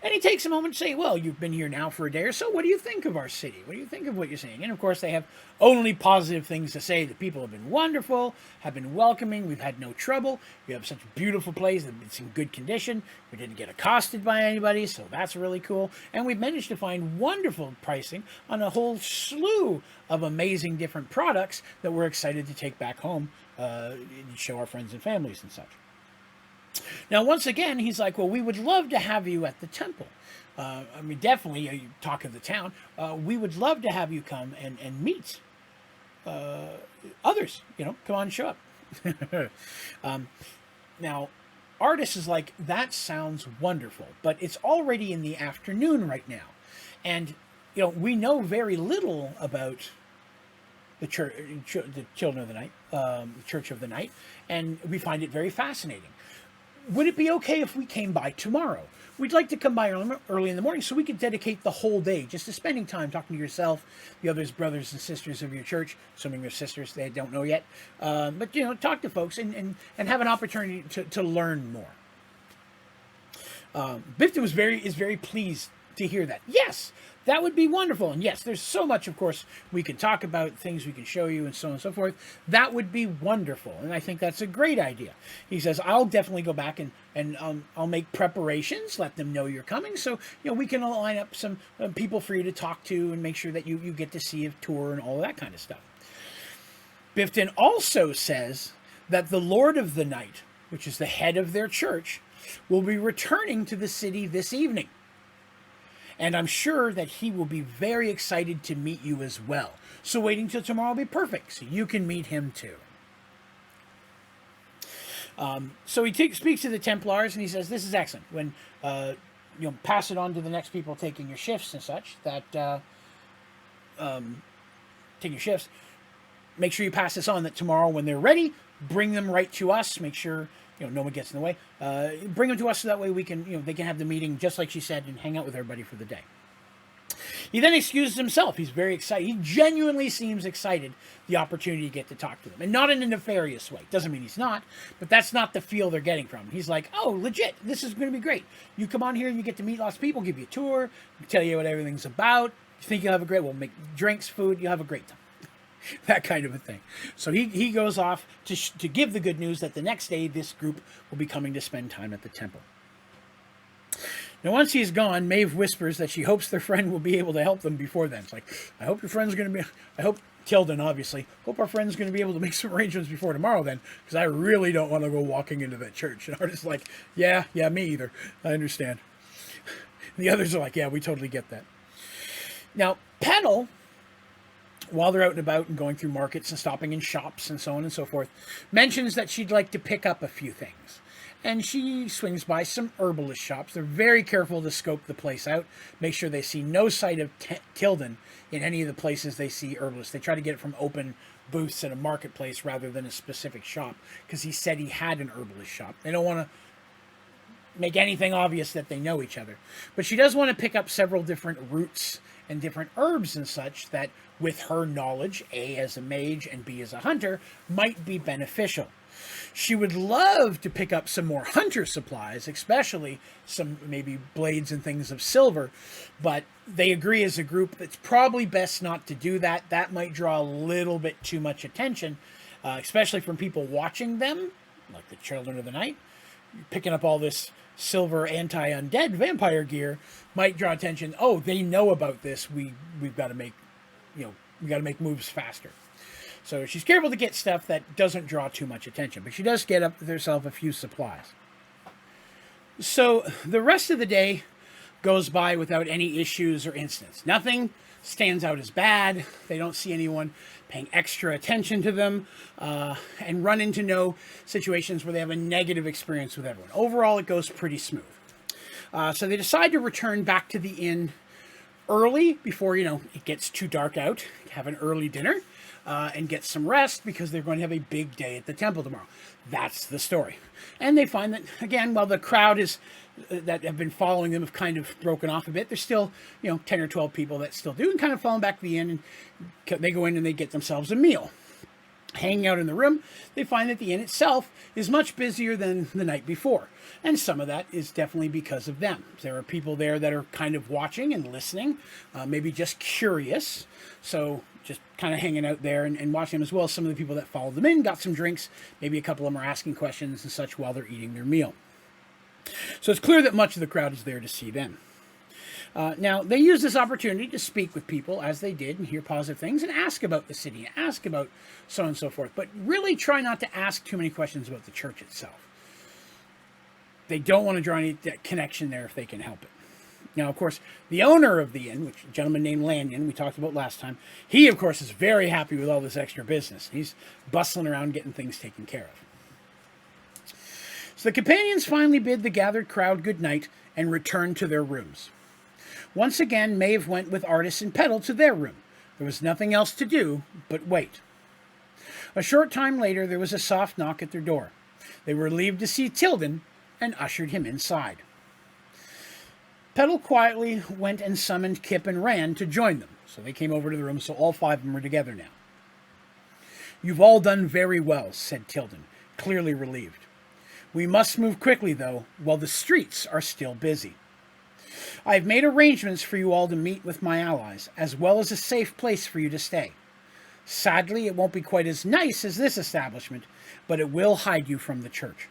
And he takes a moment to say, well, you've been here now for a day or so. What do you think of our city? What do you think of what you're seeing? And, of course, they have only positive things to say. The people have been wonderful, have been welcoming. We've had no trouble. We have such a beautiful place. It's in good condition. We didn't get accosted by anybody, so that's really cool. And we've managed to find wonderful pricing on a whole slew of amazing different products that we're excited to take back home and show our friends and families and such. Now, once again, he's like, well, we would love to have you at the temple. I mean, definitely, you talk of the town, we would love to have you come and meet others. Come on, show up. Now, Artis is like, that sounds wonderful, but it's already in the afternoon right now. And, we know very little about the church, the Children of the Night, the Church of the Night, and we find it very fascinating. Would it be okay if we came by tomorrow? We'd like to come by early in the morning so we could dedicate the whole day just to spending time talking to yourself, the others, brothers and sisters of your church, assuming they're sisters, they don't know yet. But, talk to folks and have an opportunity to learn more. Bifton is very pleased to hear that. Yes, that would be wonderful. And yes, there's so much, of course, we can talk about, things we can show you, and so on and so forth. That would be wonderful. And I think that's a great idea. He says, I'll definitely go back and I'll make preparations, let them know you're coming. So, we can line up some people for you to talk to and make sure that you get to see a tour and all that kind of stuff. Bifton also says that the Lord of the Night, which is the head of their church, will be returning to the city this evening. And I'm sure that he will be very excited to meet you as well. So waiting till tomorrow will be perfect, so you can meet him too. So he speaks to the Templars, and he says, this is excellent. When, pass it on to the next people taking your shifts and such, that, taking your shifts, make sure you pass this on, that tomorrow when they're ready, bring them right to us. Make sure, no one gets in the way. Bring them to us so that way we can, they can have the meeting, just like she said, and hang out with everybody for the day. He then excuses himself. He's very excited. He genuinely seems excited the opportunity to get to talk to them. And not in a nefarious way. Doesn't mean he's not, but that's not the feel they're getting from him. He's like, oh, legit, this is going to be great. You come on here and you get to meet lots of people, give you a tour, tell you what everything's about. You think you'll have a great, we'll make drinks, food, you'll have a great time. That kind of a thing. So he goes off to give the good news that the next day this group will be coming to spend time at the temple. Now, once he's gone, Maeve whispers that she hopes their friend will be able to help them before then. It's like, I hope your friend's going to be... I hope Tilden, obviously. Hope our friend's going to be able to make some arrangements before tomorrow then, because I really don't want to go walking into that church. And Artist's like, yeah, me either. I understand. The others are like, yeah, we totally get that. Now, Petal, while they're out and about and going through markets and stopping in shops and so on and so forth, mentions that she'd like to pick up a few things. And she swings by some herbalist shops. They're very careful to scope the place out, make sure they see no sight of Tilden in any of the places they see herbalists. They try to get it from open booths at a marketplace rather than a specific shop, because he said he had an herbalist shop. They don't want to make anything obvious that they know each other. But she does want to pick up several different roots and different herbs and such that, with her knowledge, A, as a mage, and B, as a hunter, might be beneficial. She would love to pick up some more hunter supplies, especially some maybe blades and things of silver, but they agree as a group that it's probably best not to do that. That might draw a little bit too much attention, especially from people watching them, like the Children of the Night. Picking up all this silver anti-undead vampire gear might draw attention. Oh, they know about this. We've got to make, we got to make moves faster. So she's careful to get stuff that doesn't draw too much attention, but she does get up herself a few supplies. So the rest of the day goes by without any issues or incidents. Nothing stands out as bad. They don't see anyone paying extra attention to them, and run into no situations where they have a negative experience with everyone. Overall, it goes pretty smooth. So they decide to return back to the inn early before, it gets too dark out, have an early dinner, and get some rest because they're going to have a big day at the temple tomorrow. That's the story. And they find that, again, while the crowd that have been following them have kind of broken off a bit, there's still, 10 or 12 people that still do, and kind of falling back to the inn, and they go in and they get themselves a meal. Hanging out in the room, they find that the inn itself is much busier than the night before. And some of that is definitely because of them. There are people there that are kind of watching and listening, maybe just curious. So just kind of hanging out there and watching them, as well as some of the people that followed them in, got some drinks. Maybe a couple of them are asking questions and such while they're eating their meal. So it's clear that much of the crowd is there to see them. Now, they use this opportunity to speak with people, as they did, and hear positive things, and ask about the city, and ask about so on and so forth, but really try not to ask too many questions about the church itself. They don't want to draw any connection there if they can help it. Now, of course, the owner of the inn, which is a gentleman named Lanyon, we talked about last time, he, of course, is very happy with all this extra business. He's bustling around getting things taken care of. So the companions finally bid the gathered crowd good night and returned to their rooms. Once again, Maeve went with Artis and Petal to their room. There was nothing else to do but wait. A short time later, there was a soft knock at their door. They were relieved to see Tilden and ushered him inside. Petal quietly went and summoned Kip and Rand to join them. So they came over to the room, so all five of them were together now. "You've all done very well," said Tilden, clearly relieved. "We must move quickly, though, while the streets are still busy." I have made arrangements for you all to meet with my allies, as well as a safe place for you to stay. Sadly, it won't be quite as nice as this establishment, but it will hide you from the church.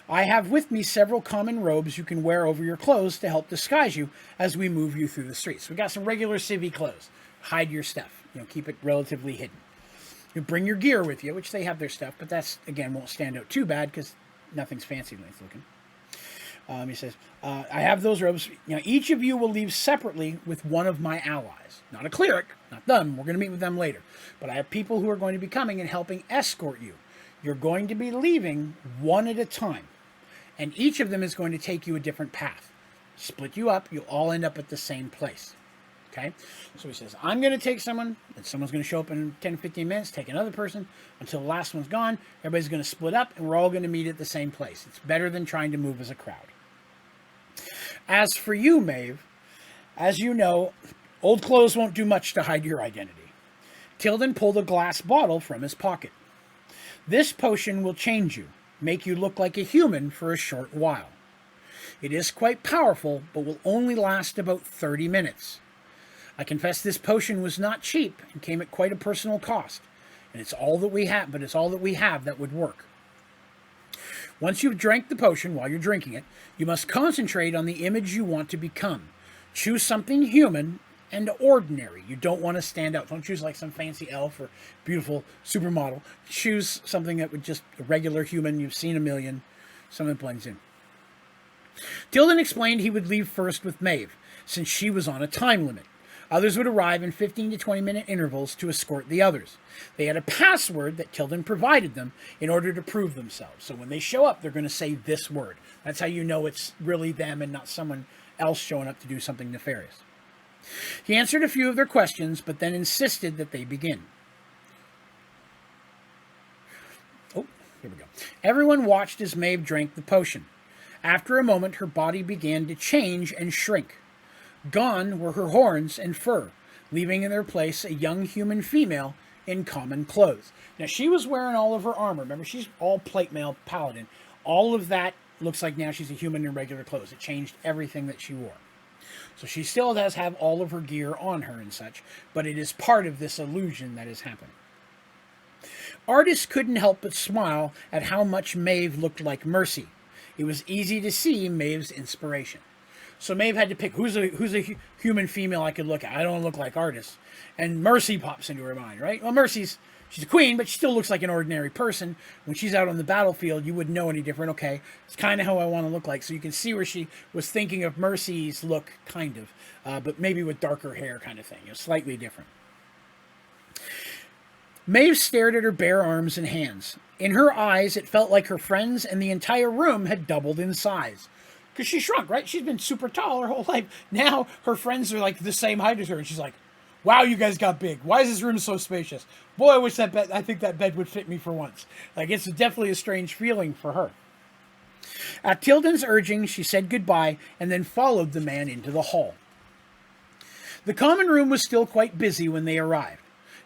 I have with me several common robes you can wear over your clothes to help disguise you as we move you through the streets. We got some regular civvy clothes. Hide your stuff. Keep it relatively hidden. You bring your gear with you, which they have their stuff, but that's, again, won't stand out too bad because nothing's fancy nice looking. He says, I have those robes. Each of you will leave separately with one of my allies. Not a cleric, not them. We're going to meet with them later. But I have people who are going to be coming and helping escort you. You're going to be leaving one at a time. And each of them is going to take you a different path. Split you up. You'll all end up at the same place. Okay? So he says, I'm going to take someone, and someone's going to show up in 10, 15 minutes, take another person, until the last one's gone. Everybody's going to split up, and we're all going to meet at the same place. It's better than trying to move as a crowd. As for you, Maeve, as you know, old clothes won't do much to hide your identity. Tilden pulled a glass bottle from his pocket. This potion will change you, make you look like a human for a short while. It is quite powerful, but will only last about 30 minutes. I confess this potion was not cheap and came at quite a personal cost, and it's all that we have, but it's all that we have that would work. Once you've drank the potion, while you're drinking it, you must concentrate on the image you want to become. Choose something human and ordinary. You don't want to stand out. Don't choose like some fancy elf or beautiful supermodel. Choose something that would just a regular human you've seen a million, something that blends in. Tilden explained he would leave first with Maeve, since she was on a time limit. Others would arrive in 15 to 20 minute intervals to escort the others. They had a password that Tilden provided them in order to prove themselves. So when they show up, they're going to say this word. That's how you know it's really them and not someone else showing up to do something nefarious. He answered a few of their questions, but then insisted that they begin. Oh, here we go. Everyone watched as Maeve drank the potion. After a moment, her body began to change and shrink. Gone were her horns and fur, leaving in their place a young human female in common clothes. Now, she was wearing all of her armor. Remember, she's all plate mail paladin. All of that looks like now she's a human in regular clothes. It changed everything that she wore. So she still does have all of her gear on her and such, but it is part of this illusion that is happening. Artists couldn't help but smile at how much Maeve looked like Mercy. It was easy to see Maeve's inspiration. So Maeve had to pick who's a human female I could look at. I don't look like artists. And Mercy pops into her mind, right? Well, she's a queen, but she still looks like an ordinary person. When she's out on the battlefield, you wouldn't know any different. Okay, it's kind of how I want to look like. So you can see where she was thinking of Mercy's look, kind of, but maybe with darker hair kind of thing. Slightly different. Maeve stared at her bare arms and hands. In her eyes, it felt like her friends and the entire room had doubled in size. Because she shrunk, right? She's been super tall her whole life. Now her friends are like the same height as her. And she's like, wow, you guys got big. Why is this room so spacious? Boy, I think that bed would fit me for once. Like, it's definitely a strange feeling for her. At Tilden's urging, she said goodbye and then followed the man into the hall. The common room was still quite busy when they arrived.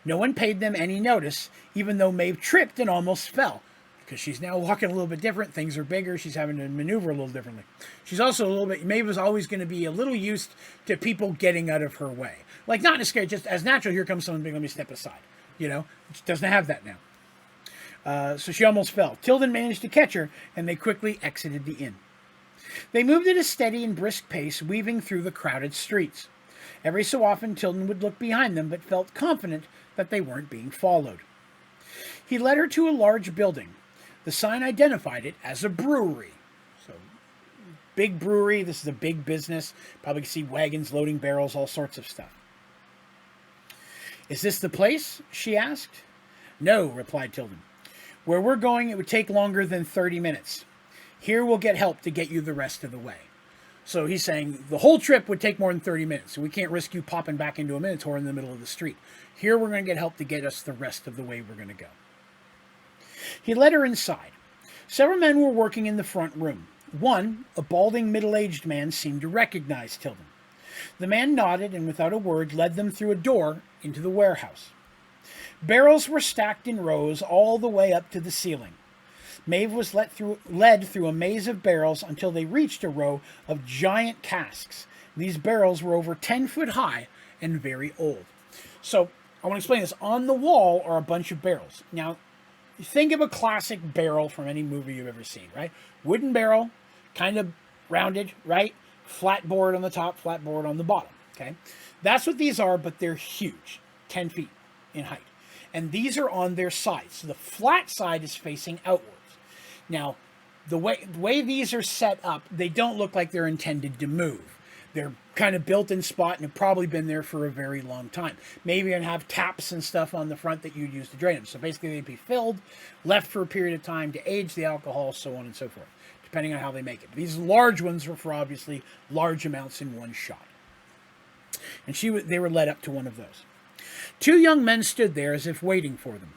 No one paid them any notice, even though Maeve tripped and almost fell. Because she's now walking a little bit different. Things are bigger. She's having to maneuver a little differently. She's also Maeve is always going to be a little used to people getting out of her way. Like, not necessarily just as natural, here comes someone big, let me step aside. She doesn't have that now. So she almost fell. Tilden managed to catch her, and they quickly exited the inn. They moved at a steady and brisk pace, weaving through the crowded streets. Every so often, Tilden would look behind them, but felt confident that they weren't being followed. He led her to a large building. The sign identified it as a brewery. So, big brewery. This is a big business. Probably see wagons loading barrels, all sorts of stuff. Is this the place? She asked. No, replied Tilden. Where we're going, it would take longer than 30 minutes. Here we'll get help to get you the rest of the way. So he's saying the whole trip would take more than 30 minutes. So we can't risk you popping back into a Minotaur in the middle of the street. Here we're going to get help to get us the rest of the way we're going to go. He led her inside. Several men were working in the front room. One, a balding middle-aged man, seemed to recognize Tilden. The man nodded and without a word led them through a door into the warehouse. Barrels were stacked in rows all the way up to the ceiling. Maeve was led through a maze of barrels until they reached a row of giant casks. These barrels were over 10 foot high and very old. So I want to explain this. On the wall are a bunch of barrels. Now, think of a classic barrel from any movie you've ever seen, right? Wooden barrel, kind of rounded, right? Flat board on the top, flat board on the bottom, okay? That's what these are, but they're huge, 10 feet in height. And these are on their sides. So the flat side is facing outwards. Now, the way these are set up, they don't look like they're intended to move. They're kind of built in spot and have probably been there for a very long time. Maybe you're going to have taps and stuff on the front that you'd use to drain them. So basically they'd be filled, left for a period of time to age the alcohol, so on and so forth, depending on how they make it. These large ones were for obviously large amounts in one shot. And they were led up to one of those. Two young men stood there as if waiting for them.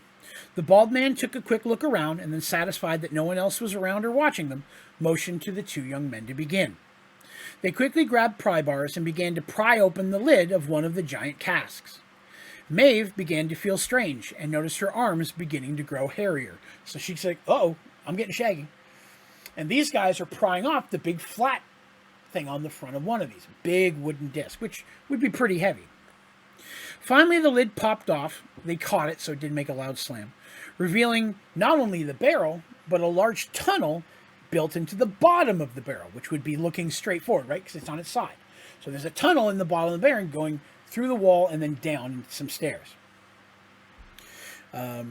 The bald man took a quick look around and then, satisfied that no one else was around or watching them, motioned to the two young men to begin. They quickly grabbed pry bars and began to pry open the lid of one of the giant casks. Maeve began to feel strange and noticed her arms beginning to grow hairier. So she's like, uh-oh, I'm getting shaggy. And these guys are prying off the big flat thing on the front of one of these. Big wooden disc, which would be pretty heavy. Finally, the lid popped off. They caught it, so it didn't make a loud slam, revealing not only the barrel, but a large tunnel built into the bottom of the barrel, which would be looking straight forward, right? Because it's on its side. So there's a tunnel in the bottom of the barrel going through the wall and then down some stairs. Here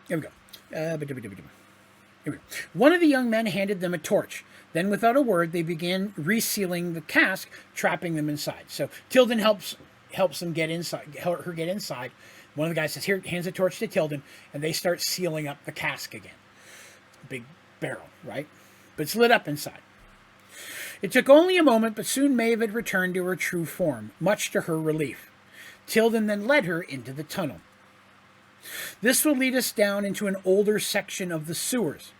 we go. Here we go. One of the young men handed them a torch. Then, without a word, they began resealing the cask, trapping them inside. So Tilden helps them get inside, her get inside. One of the guys says, here, hands a torch to Tilden, and they start sealing up the cask again. Big barrel, right? But it's lit up inside. It took only a moment, but soon Maeve had returned to her true form, much to her relief. Tilden then led her into the tunnel. This will lead us down into an older section of the sewers.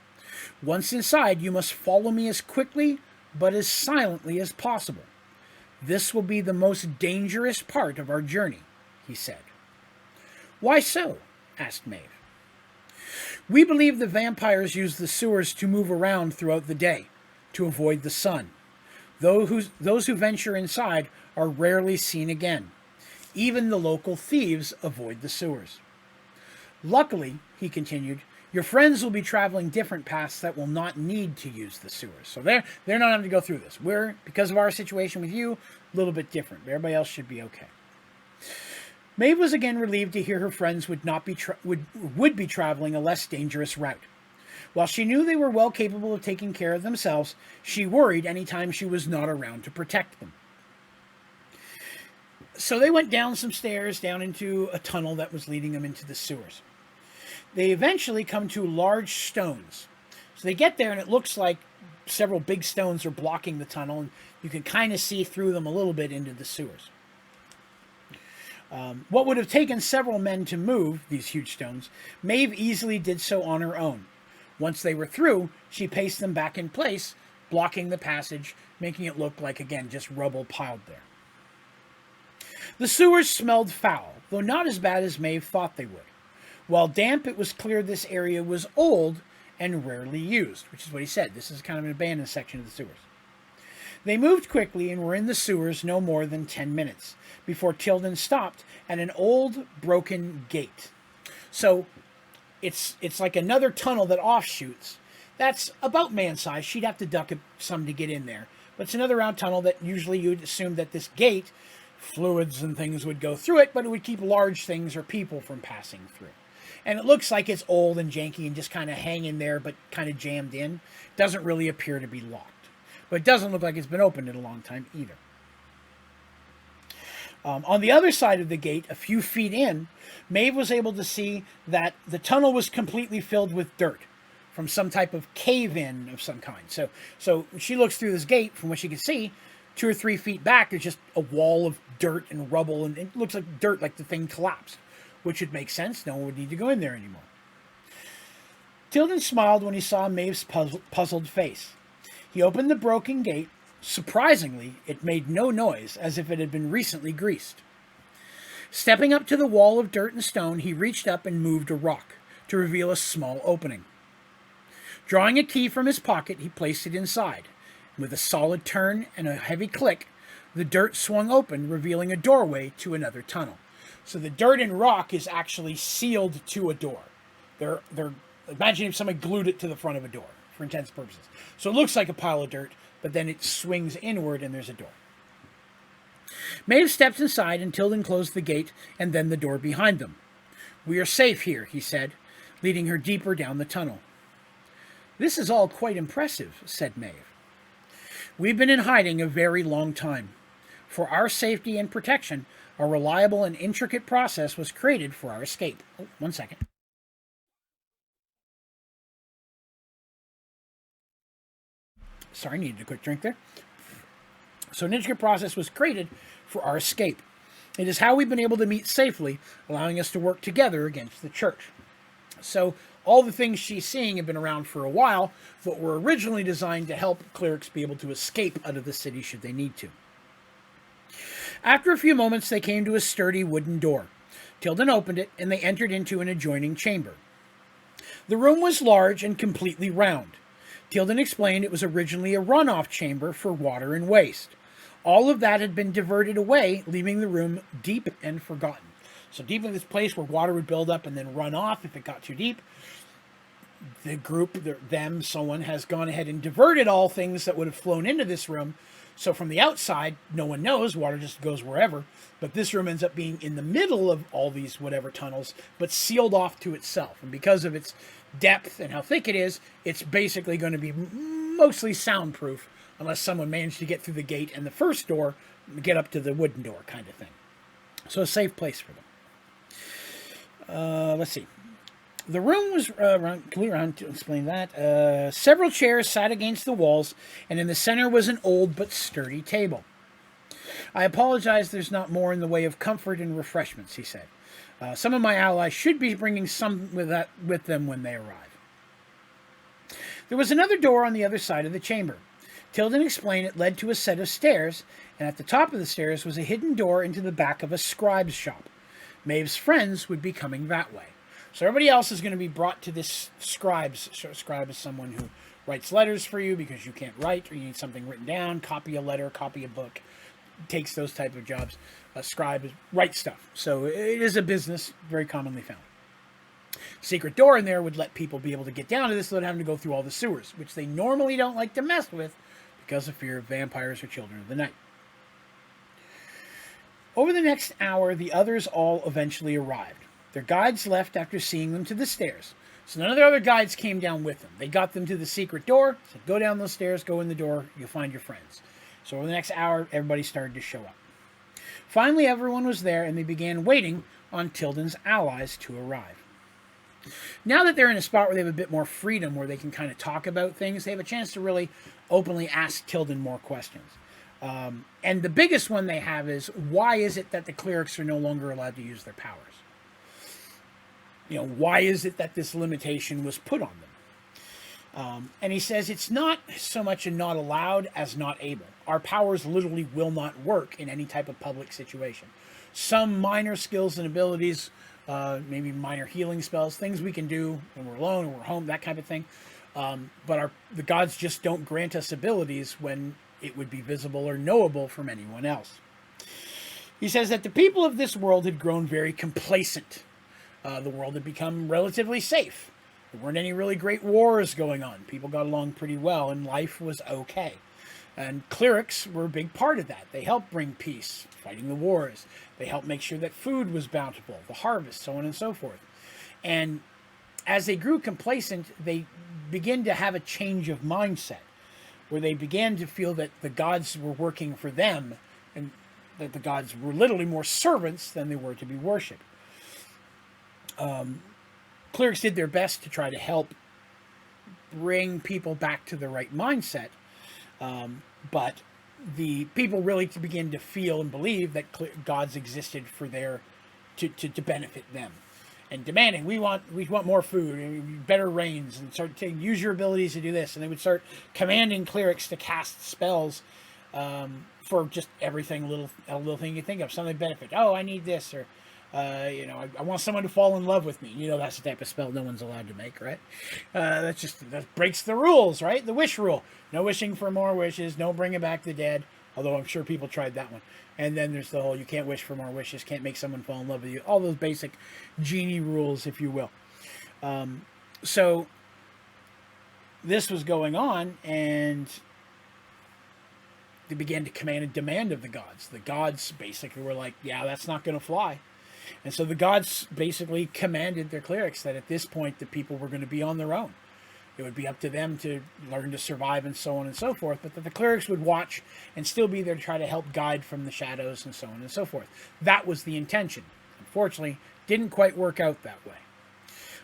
Once inside, you must follow me as quickly but as silently as possible. This will be the most dangerous part of our journey, he said. Why so? Asked Maeve. We believe the vampires use the sewers to move around throughout the day, to avoid the sun. Those who venture inside are rarely seen again. Even the local thieves avoid the sewers. Luckily, he continued, your friends will be traveling different paths that will not need to use the sewers. So they're not having to go through this. We're, because of our situation with you, a little bit different. But everybody else should be okay. Maeve was again relieved to hear her friends would be traveling a less dangerous route. While she knew they were well capable of taking care of themselves, she worried any time she was not around to protect them. So they went down some stairs, down into a tunnel that was leading them into the sewers. They eventually come to large stones. So they get there and it looks like several big stones are blocking the tunnel, and you can kind of see through them a little bit into the sewers. What would have taken several men to move these huge stones, Maeve easily did so on her own. Once they were through, she paced them back in place, blocking the passage, making it look like, again, just rubble piled there. The sewers smelled foul, though not as bad as Maeve thought they would. While damp, it was clear this area was old and rarely used, which is what he said. This is kind of an abandoned section of the sewers. They moved quickly and were in the sewers no more than 10 minutes before Tilden stopped at an old, broken gate. So it's like another tunnel that offshoots. That's about man-sized. She'd have to duck some to get in there. But it's another round tunnel that usually you'd assume that this gate, fluids and things would go through it, but it would keep large things or people from passing through. And it looks like it's old and janky and just kind of hanging there, but kind of jammed in. Doesn't really appear to be locked. But it doesn't look like it's been opened in a long time either. On the other side of the gate, a few feet in, Maeve was able to see that the tunnel was completely filled with dirt from some type of cave-in of some kind. So she looks through this gate, from what she can see, 2 or 3 feet back, there's just a wall of dirt and rubble, and it looks like dirt, like the thing collapsed, which would make sense. No one would need to go in there anymore. Tilden smiled when he saw Maeve's puzzled face. He opened the broken gate. Surprisingly, it made no noise, as if it had been recently greased. Stepping up to the wall of dirt and stone, he reached up and moved a rock to reveal a small opening. Drawing a key from his pocket, he placed it inside. With a solid turn and a heavy click, the dirt swung open, revealing a doorway to another tunnel. So the dirt and rock is actually sealed to a door. They're imagine if somebody glued it to the front of a door for intents purposes. So it looks like a pile of dirt, but then it swings inward and there's a door. Maeve stepped inside and Tilden closed the gate and then the door behind them. "We are safe here," he said, leading her deeper down the tunnel. "This is all quite impressive," said Maeve. "We've been in hiding a very long time. For our safety and protection, a reliable and intricate process was created for our escape." Oh, 1 second. Sorry, needed a quick drink there. So an intricate process was created for our escape. It is how we've been able to meet safely, allowing us to work together against the church. So all the things she's seeing have been around for a while, but were originally designed to help clerics be able to escape out of the city should they need to. After a few moments, they came to a sturdy wooden door. Tilden opened it, and they entered into an adjoining chamber. The room was large and completely round. Tilden explained it was originally a runoff chamber for water and waste. All of that had been diverted away, leaving the room deep and forgotten. So deep in this place where water would build up and then run off if it got too deep, the group, someone has gone ahead and diverted all things that would have flown into this room. So from the outside, no one knows, water just goes wherever, but this room ends up being in the middle of all these whatever tunnels, but sealed off to itself. And because of its depth and how thick it is, it's basically going to be mostly soundproof, unless someone managed to get through the gate and the first door, get up to the wooden door kind of thing. So a safe place for them. Let's see. The room was completely round, to explain that. Several chairs sat against the walls, and in the center was an old but sturdy table. "I apologize there's not more in the way of comfort and refreshments," he said. "Some of my allies should be bringing some with them when they arrive." There was another door on the other side of the chamber. Tilden explained it led to a set of stairs, and at the top of the stairs was a hidden door into the back of a scribe's shop. Maeve's friends would be coming that way. So everybody else is going to be brought to this scribe. Scribe is someone who writes letters for you because you can't write or you need something written down, copy a letter, copy a book, takes those type of jobs. A scribe writes stuff. So it is a business very commonly found. Secret door in there would let people be able to get down to this without having to go through all the sewers, which they normally don't like to mess with because of fear of vampires or children of the night. Over the next hour, the others all eventually arrived. Their guides left after seeing them to the stairs. So none of their other guides came down with them. They got them to the secret door, said, "Go down those stairs, go in the door, you'll find your friends." So over the next hour, everybody started to show up. Finally, everyone was there, and they began waiting on Tilden's allies to arrive. Now that they're in a spot where they have a bit more freedom, where they can kind of talk about things, they have a chance to really openly ask Tilden more questions. And the biggest one they have is, why is it that the clerics are no longer allowed to use their powers? Why is it that this limitation was put on them? And he says it's not so much a not allowed as not able. Our powers literally will not work in any type of public situation. Some minor skills and abilities, maybe minor healing spells, things we can do when we're alone or we're home, that kind of thing. But the gods just don't grant us abilities when it would be visible or knowable from anyone else. He says that the people of this world had grown very complacent. The world had become relatively safe. There weren't any really great wars going on. People got along pretty well, and life was okay. And clerics were a big part of that. They helped bring peace, fighting the wars. They helped make sure that food was bountiful, the harvest, so on and so forth. And as they grew complacent, they began to have a change of mindset, where they began to feel that the gods were working for them, and that the gods were literally more servants than they were to be worshipped. Clerics did their best to try to help bring people back to the right mindset, but the people really begin to feel and believe that gods existed for to benefit them, and demanding we want more food, better rains, and start to use your abilities to do this, and they would start commanding clerics to cast spells for just everything, a little thing you think of, something benefit. Oh, I need this, or I want someone to fall in love with me. That's the type of spell no one's allowed to make, right? That breaks the rules, right? The wish rule. No wishing for more wishes. No bringing back the dead. Although I'm sure people tried that one. And then there's the whole you can't wish for more wishes, can't make someone fall in love with you. All those basic genie rules, if you will. So this was going on, and they began to command and demand of the gods. The gods basically were like, yeah, that's not going to fly. And so the gods basically commanded their clerics that at this point the people were going to be on their own. It would be up to them to learn to survive and so on and so forth, but that the clerics would watch and still be there to try to help guide from the shadows and so on and so forth. That was the intention. Unfortunately, didn't quite work out that way.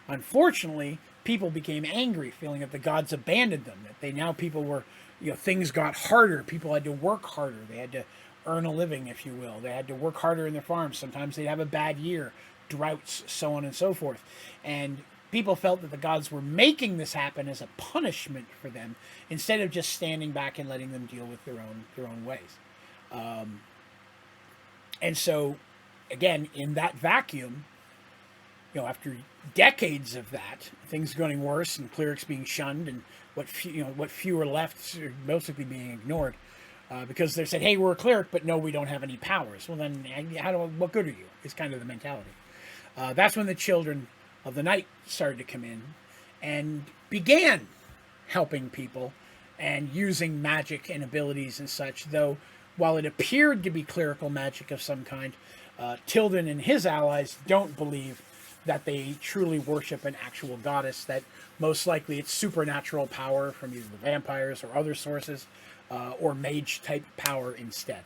Unfortunately, people became angry, feeling that the gods abandoned them, that people were, things got harder. People had to work harder. They had to earn a living, if you will. They had to work harder in their farms. Sometimes they'd have a bad year, droughts, so on and so forth. And people felt that the gods were making this happen as a punishment for them, instead of just standing back and letting them deal with their own ways. And so, again, in that vacuum, after decades of that, things going worse and clerics being shunned, and what few are left are basically being ignored, because they said, "Hey, we're a cleric, but no, we don't have any powers." Well, then, what good are you? Is kind of the mentality. That's when the children of the night started to come in and began helping people and using magic and abilities and such. Though, while it appeared to be clerical magic of some kind, Tilden and his allies don't believe that they truly worship an actual goddess, that most likely it's supernatural power from either the vampires or other sources, or mage-type power instead.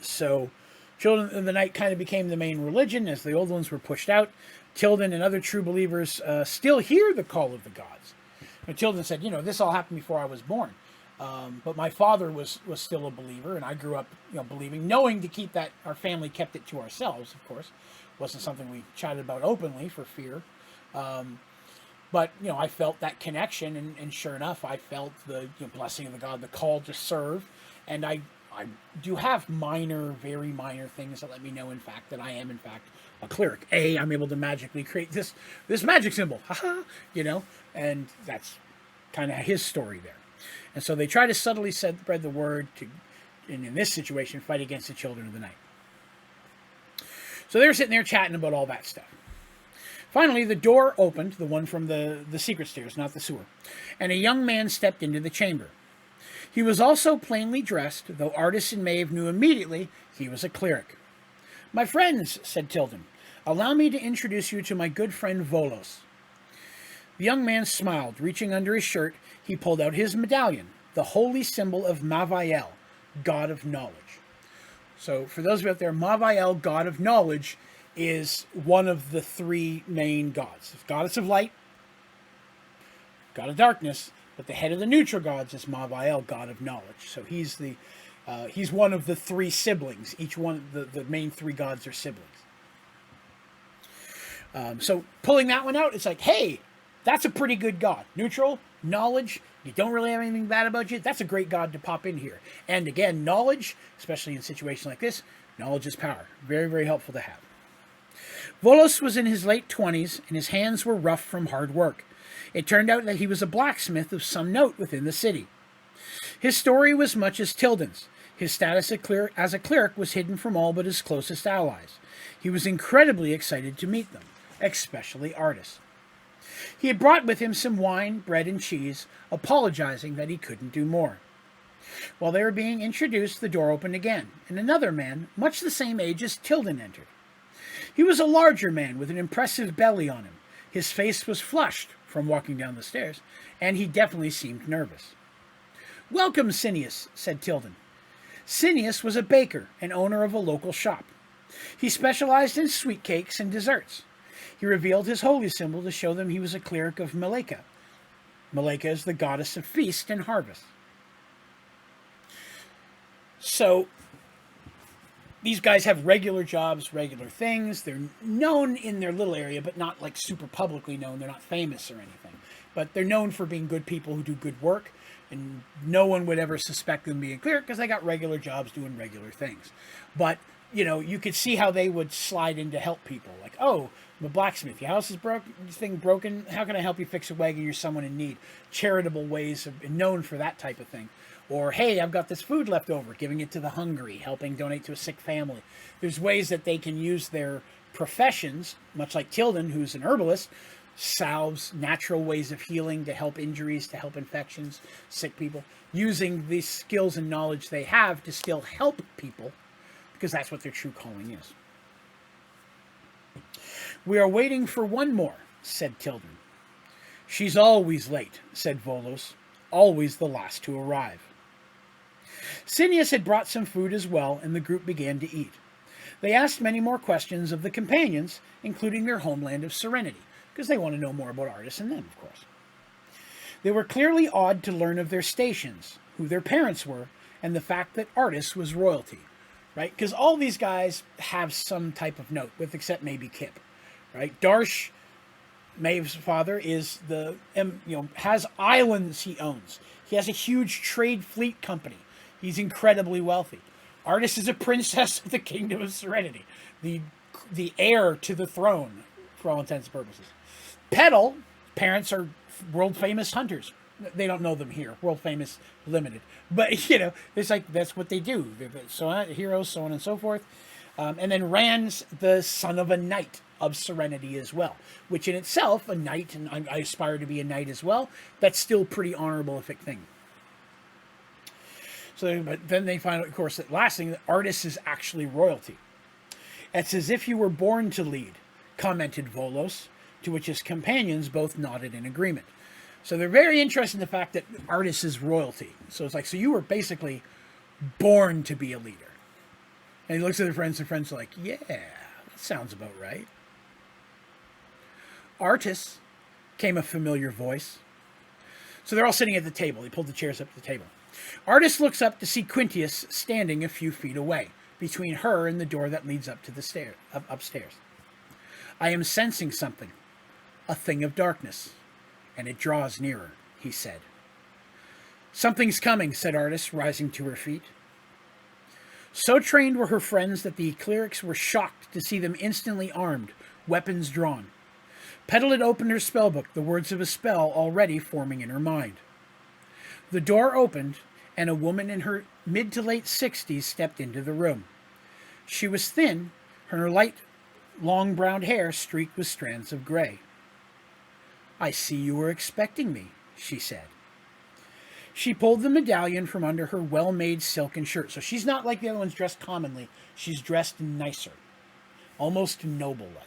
So Children of the Night kind of became the main religion as the old ones were pushed out. Tilden and other true believers still hear the call of the gods. And Tilden said, this all happened before I was born. But my father was still a believer, and I grew up, believing, knowing to keep that. Our family kept it to ourselves, of course. It wasn't something we chatted about openly for fear. But, I felt that connection, and sure enough, I felt the blessing of the god, the call to serve. And I do have very minor things that let me know, in fact, that I am, in fact, a cleric. I'm able to magically create this magic symbol, and that's kind of his story there. And so they try to subtly spread the word to, and in this situation, fight against the Children of the Night. So they're sitting there chatting about all that stuff. Finally, the door opened, the one from the secret stairs, not the sewer, and a young man stepped into the chamber. He was also plainly dressed, though Artisan Maeve knew immediately he was a cleric. "My friends," said Tilden, "allow me to introduce you to my good friend Volos." The young man smiled. Reaching under his shirt, he pulled out his medallion, the holy symbol of Mavael, god of knowledge. So, for those of you out there, Mavael, god of knowledge, is one of the three main gods. There's goddess of light, god of darkness, but the head of the neutral gods is Mavael, god of knowledge. So he's one of the three siblings. Each one, the main three gods are siblings. So pulling that one out, it's like, hey, that's a pretty good god. Neutral, knowledge, you don't really have anything bad about you. That's a great god to pop in here. And again, knowledge, especially in situations like this, knowledge is power. Very, very helpful to have. Volos was in his late 20s, and his hands were rough from hard work. It turned out that he was a blacksmith of some note within the city. His story was much as Tilden's. His status as a cleric was hidden from all but his closest allies. He was incredibly excited to meet them, especially Artis. He had brought with him some wine, bread, and cheese, apologizing that he couldn't do more. While they were being introduced, the door opened again, and another man, much the same age as Tilden, entered. He was a larger man with an impressive belly on him. His face was flushed from walking down the stairs, and he definitely seemed nervous. "Welcome, Cineas," said Tilden. Cineas was a baker and owner of a local shop. He specialized in sweet cakes and desserts. He revealed his holy symbol to show them he was a cleric of Maleka. Maleka is the goddess of feast and harvest. So, these guys have regular jobs, regular things. They're known in their little area, but not like super publicly known. They're not famous or anything. But they're known for being good people who do good work, and no one would ever suspect them being cleric because they got regular jobs doing regular things. But you could see how they would slide in to help people. Like, oh, I'm a blacksmith. Your house is broken. How can I help you fix a wagon? You're someone in need. Charitable ways have been known for that type of thing. Or, hey, I've got this food left over, giving it to the hungry, helping donate to a sick family. There's ways that they can use their professions, much like Tilden, who's an herbalist, salves, natural ways of healing to help injuries, to help infections, sick people, using these skills and knowledge they have to still help people, because that's what their true calling is. We are waiting for one more, said Tilden. She's always late, said Volos, always the last to arrive. Cineas had brought some food as well, and the group began to eat. They asked many more questions of the companions, including their homeland of Serenity, because they want to know more about Artis and them, of course. They were clearly awed to learn of their stations, who their parents were, and the fact that Artis was royalty, right? Because all these guys have some type of note, with except maybe Kip, right? Darsh, Maeve's father, is has islands he owns. He has a huge trade fleet company. He's incredibly wealthy. Artis is a princess of the Kingdom of Serenity, the heir to the throne, for all intents and purposes. Petal, parents are world famous hunters. They don't know them here, world famous limited, but it's like that's what they do. They're heroes, so on and so forth. And then Rand's the son of a knight of Serenity as well, which in itself, a knight, and I aspire to be a knight as well. That's still pretty honorable thing. So, but then they find out, of course, that last thing, that Artis is actually royalty. It's as if you were born to lead, commented Volos, to which his companions both nodded in agreement. So they're very interested in the fact that Artis is royalty. So it's like, so you were basically born to be a leader. And he looks at their friends, and friends are like, yeah, that sounds about right. Artis, came a familiar voice. So they're all sitting at the table. He pulled the chairs up to the table. Artis looks up to see Quintius standing a few feet away, between her and the door that leads up to the upstairs. I am sensing something, a thing of darkness, and it draws nearer, he said. Something's coming, said Artis, rising to her feet. So trained were her friends that the clerics were shocked to see them instantly armed, weapons drawn. Petal had opened her spellbook, the words of a spell already forming in her mind. The door opened, and a woman in her mid to late 60s stepped into the room. She was thin, her light, long brown hair streaked with strands of gray. I see you were expecting me, she said. She pulled the medallion from under her well-made silken shirt. So she's not like the other ones dressed commonly. She's dressed nicer, almost noble-like.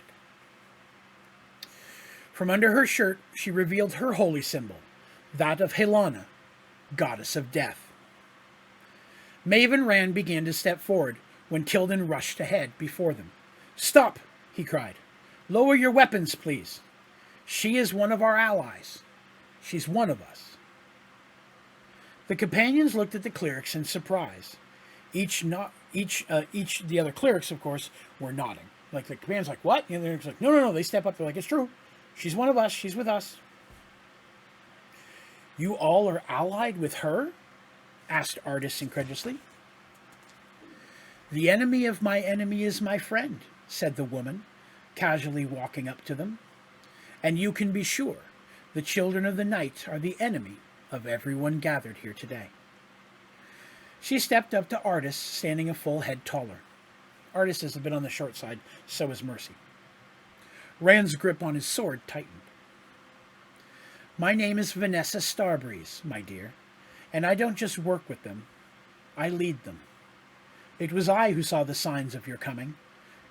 From under her shirt, she revealed her holy symbol, that of Helena, goddess of death. Maeve and Rand began to step forward when Tilden rushed ahead before them. Stop, he cried. Lower your weapons, please. She is one of our allies. She's one of us. The companions looked at the clerics in surprise. The other clerics, of course, were nodding. Like the companions, like what? And they're like, no. They step up. They're like, it's true. She's one of us. She's with us. You all are allied with her? Asked Artis incredulously. The enemy of my enemy is my friend, said the woman, casually walking up to them. And you can be sure the children of the night are the enemy of everyone gathered here today. She stepped up to Artis, standing a full head taller. Artis is a bit on the short side, so is Mercy. Rand's grip on his sword tightened. My name is Vanessa Starbreeze, my dear, and I don't just work with them, I lead them. It was I who saw the signs of your coming,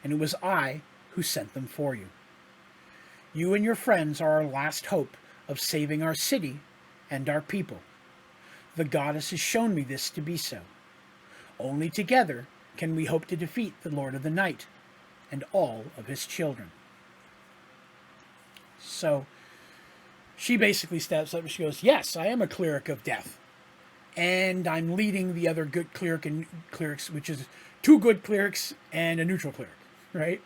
and it was I who sent them for you. You and your friends are our last hope of saving our city and our people. The goddess has shown me this to be so. Only together can we hope to defeat the Lord of the Night and all of his children. So she basically steps up and she goes, yes, I am a cleric of death. And I'm leading the other good clerics, which is 2 good clerics and a neutral cleric, right?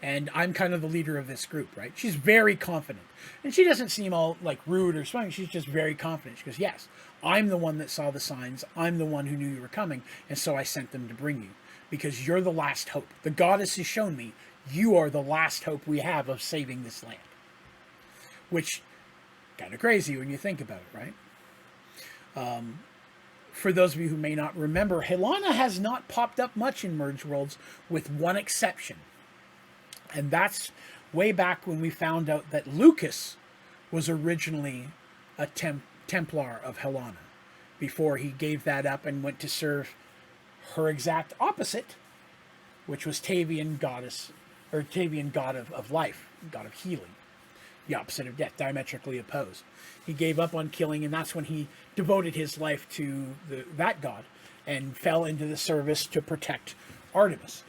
and I'm kind of the leader of this group, right? She's very confident, and she doesn't seem all like rude or something. She's just very confident. She goes, yes, I'm the one that saw the signs. I'm the one who knew you were coming, and so I sent them to bring you, because you're the last hope. The goddess has shown me you are the last hope we have of saving this land. Which, kind of crazy when you think about it, right? For those of you who may not remember, Helana has not popped up much in Mergeworlds, with one exception. And that's way back when we found out that Lucas was originally a Templar of Helana, before he gave that up and went to serve her exact opposite, which was Tavian goddess, or Tavian god of life, god of healing. The opposite of death, diametrically opposed. He gave up on killing, and that's when he devoted his life to that god and fell into the service to protect Artemis,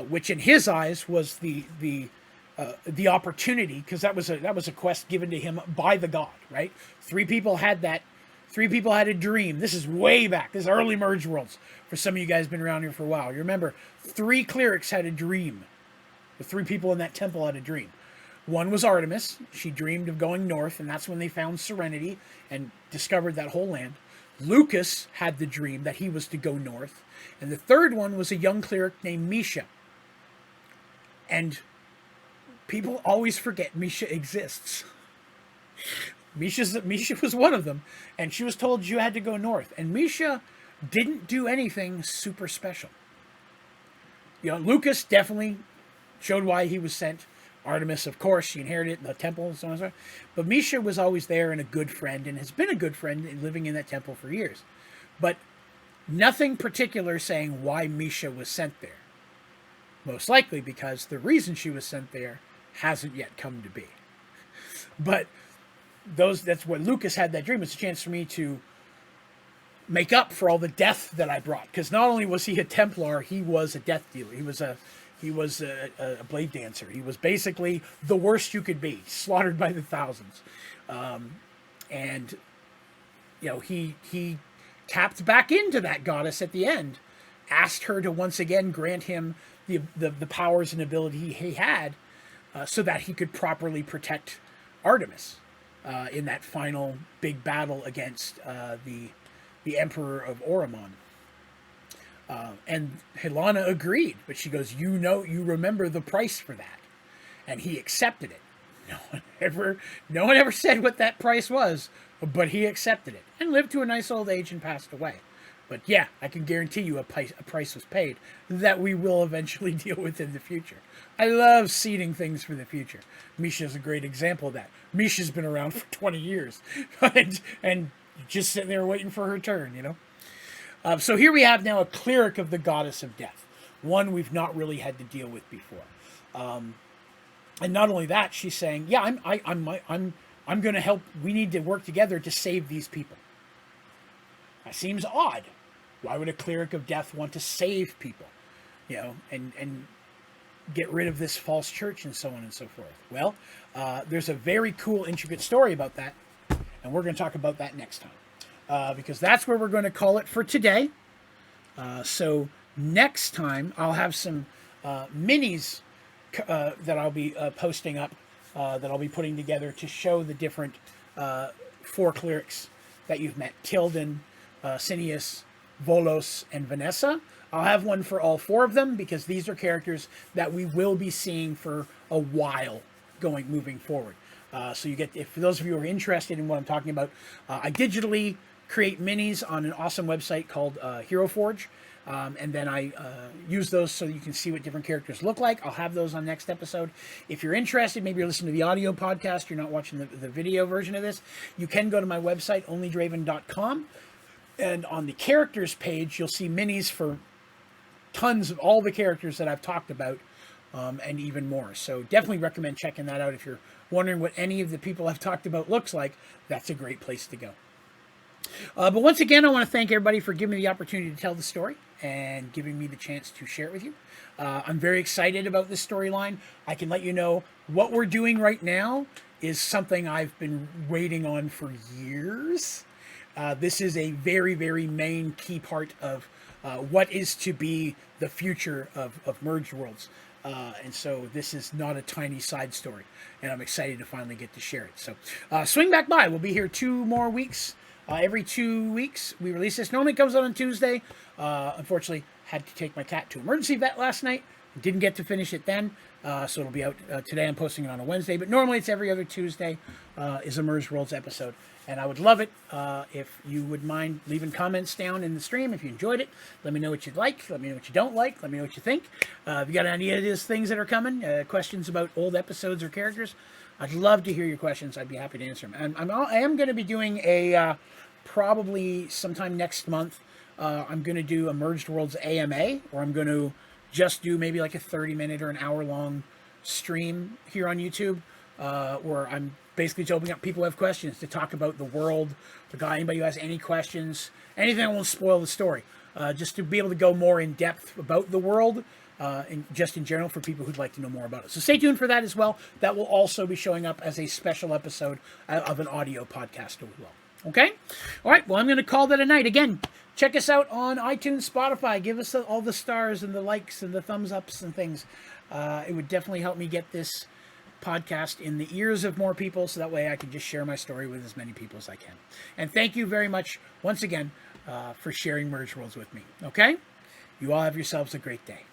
which in his eyes was the opportunity, because that was a quest given to him by the god, right? Three people had a dream. This is way back. This is early Mergeworlds. For some of you guys been around here for a while. You remember, 3 clerics had a dream. The 3 people in that temple had a dream. One was Artemis. She dreamed of going north, and that's when they found Serenity and discovered that whole land. Lucas had the dream that he was to go north. And the third one was a young cleric named Misha. And people always forget Misha exists. Misha was one of them, and she was told you had to go north. And Misha didn't do anything super special. You know, Lucas definitely showed why he was sent. Artemis, of course, she inherited the temple and so on and so on. But Misha was always there and a good friend, and has been a good friend in living in that temple for years. But nothing particular saying why Misha was sent there. Most likely because the reason she was sent there hasn't yet come to be. But that's what Lucas had that dream. It's a chance for me to make up for all the death that I brought. Because not only was he a Templar, he was a death dealer. He was a blade dancer. He was basically the worst you could be, slaughtered by the thousands. And, you know, he tapped back into that goddess at the end, asked her to once again grant him the powers and ability he had, so that he could properly protect Artemis in that final big battle against the Emperor of Oromon. And Helana agreed, but she goes, you remember the price for that. And he accepted it. No one ever said what that price was, but he accepted it and lived to a nice old age and passed away. But yeah, I can guarantee you a price was paid that we will eventually deal with in the future. I love seeding things for the future. Misha's a great example of that. Misha's been around for 20 years and just sitting there waiting for her turn, you know? So here we have now a cleric of the goddess of death, one we've not really had to deal with before. And not only that, she's saying, yeah, I'm going to help. We need to work together to save these people. That seems odd. Why would a cleric of death want to save people, you know, and get rid of this false church and so on and so forth? Well, there's a very cool, intricate story about that, and we're going to talk about that next time, because that's where we're going to call it for today. So next time, I'll have some minis that I'll be posting up, that I'll be putting together to show the different 4 clerics that you've met: Tilden, Cineas, Volos, and Vanessa. I'll have one for all 4 of them, because these are characters that we will be seeing for a while moving forward. So you get, for those of you who are interested in what I'm talking about, I digitally create minis on an awesome website called Hero Forge. And then I use those so you can see what different characters look like. I'll have those on next episode. If you're interested, maybe you're listening to the audio podcast, you're not watching the video version of this, you can go to my website, Onlydraven.com. And on the characters page, you'll see minis for tons of all the characters that I've talked about, and even more. So definitely recommend checking that out. If you're wondering what any of the people I've talked about looks like, that's a great place to go. But once again, I want to thank everybody for giving me the opportunity to tell the story and giving me the chance to share it with you. I'm very excited about this storyline. I can let you know what we're doing right now is something I've been waiting on for years. This is a very, very main key part of what is to be the future of Mergeworlds. And so this is not a tiny side story, and I'm excited to finally get to share it. So swing back by. We'll be here 2 more weeks. Every 2 weeks we release this. Normally it comes out on Tuesday. Unfortunately, had to take my cat to emergency vet last night. Didn't get to finish it then, so it'll be out today. I'm posting it on a Wednesday, but normally it's every other Tuesday is a Mergeworlds episode. And I would love it if you would mind leaving comments down in the stream if you enjoyed it. Let me know what you'd like. Let me know what you don't like. Let me know what you think. If you got any ideas, things that are coming, questions about old episodes or characters, I'd love to hear your questions. I'd be happy to answer them. And I am going to be doing a, probably sometime next month, I'm going to do a Mergedworlds AMA, or I'm going to just do maybe like a 30-minute or an hour-long stream here on YouTube, where I'm basically just opening up people who have questions to talk about the world, anybody who has any questions, anything that won't spoil the story, just to be able to go more in depth about the world, and just in general for people who'd like to know more about it. So stay tuned for that as well. That will also be showing up as a special episode of an audio podcast as well. Okay? All right, well, I'm going to call that a night. Again, check us out on iTunes, Spotify. Give us all the stars and the likes and the thumbs ups and things. It would definitely help me get this podcast in the ears of more people, so that way I can just share my story with as many people as I can. And thank you very much once again for sharing Mergeworlds with me. Okay? You all have yourselves a great day.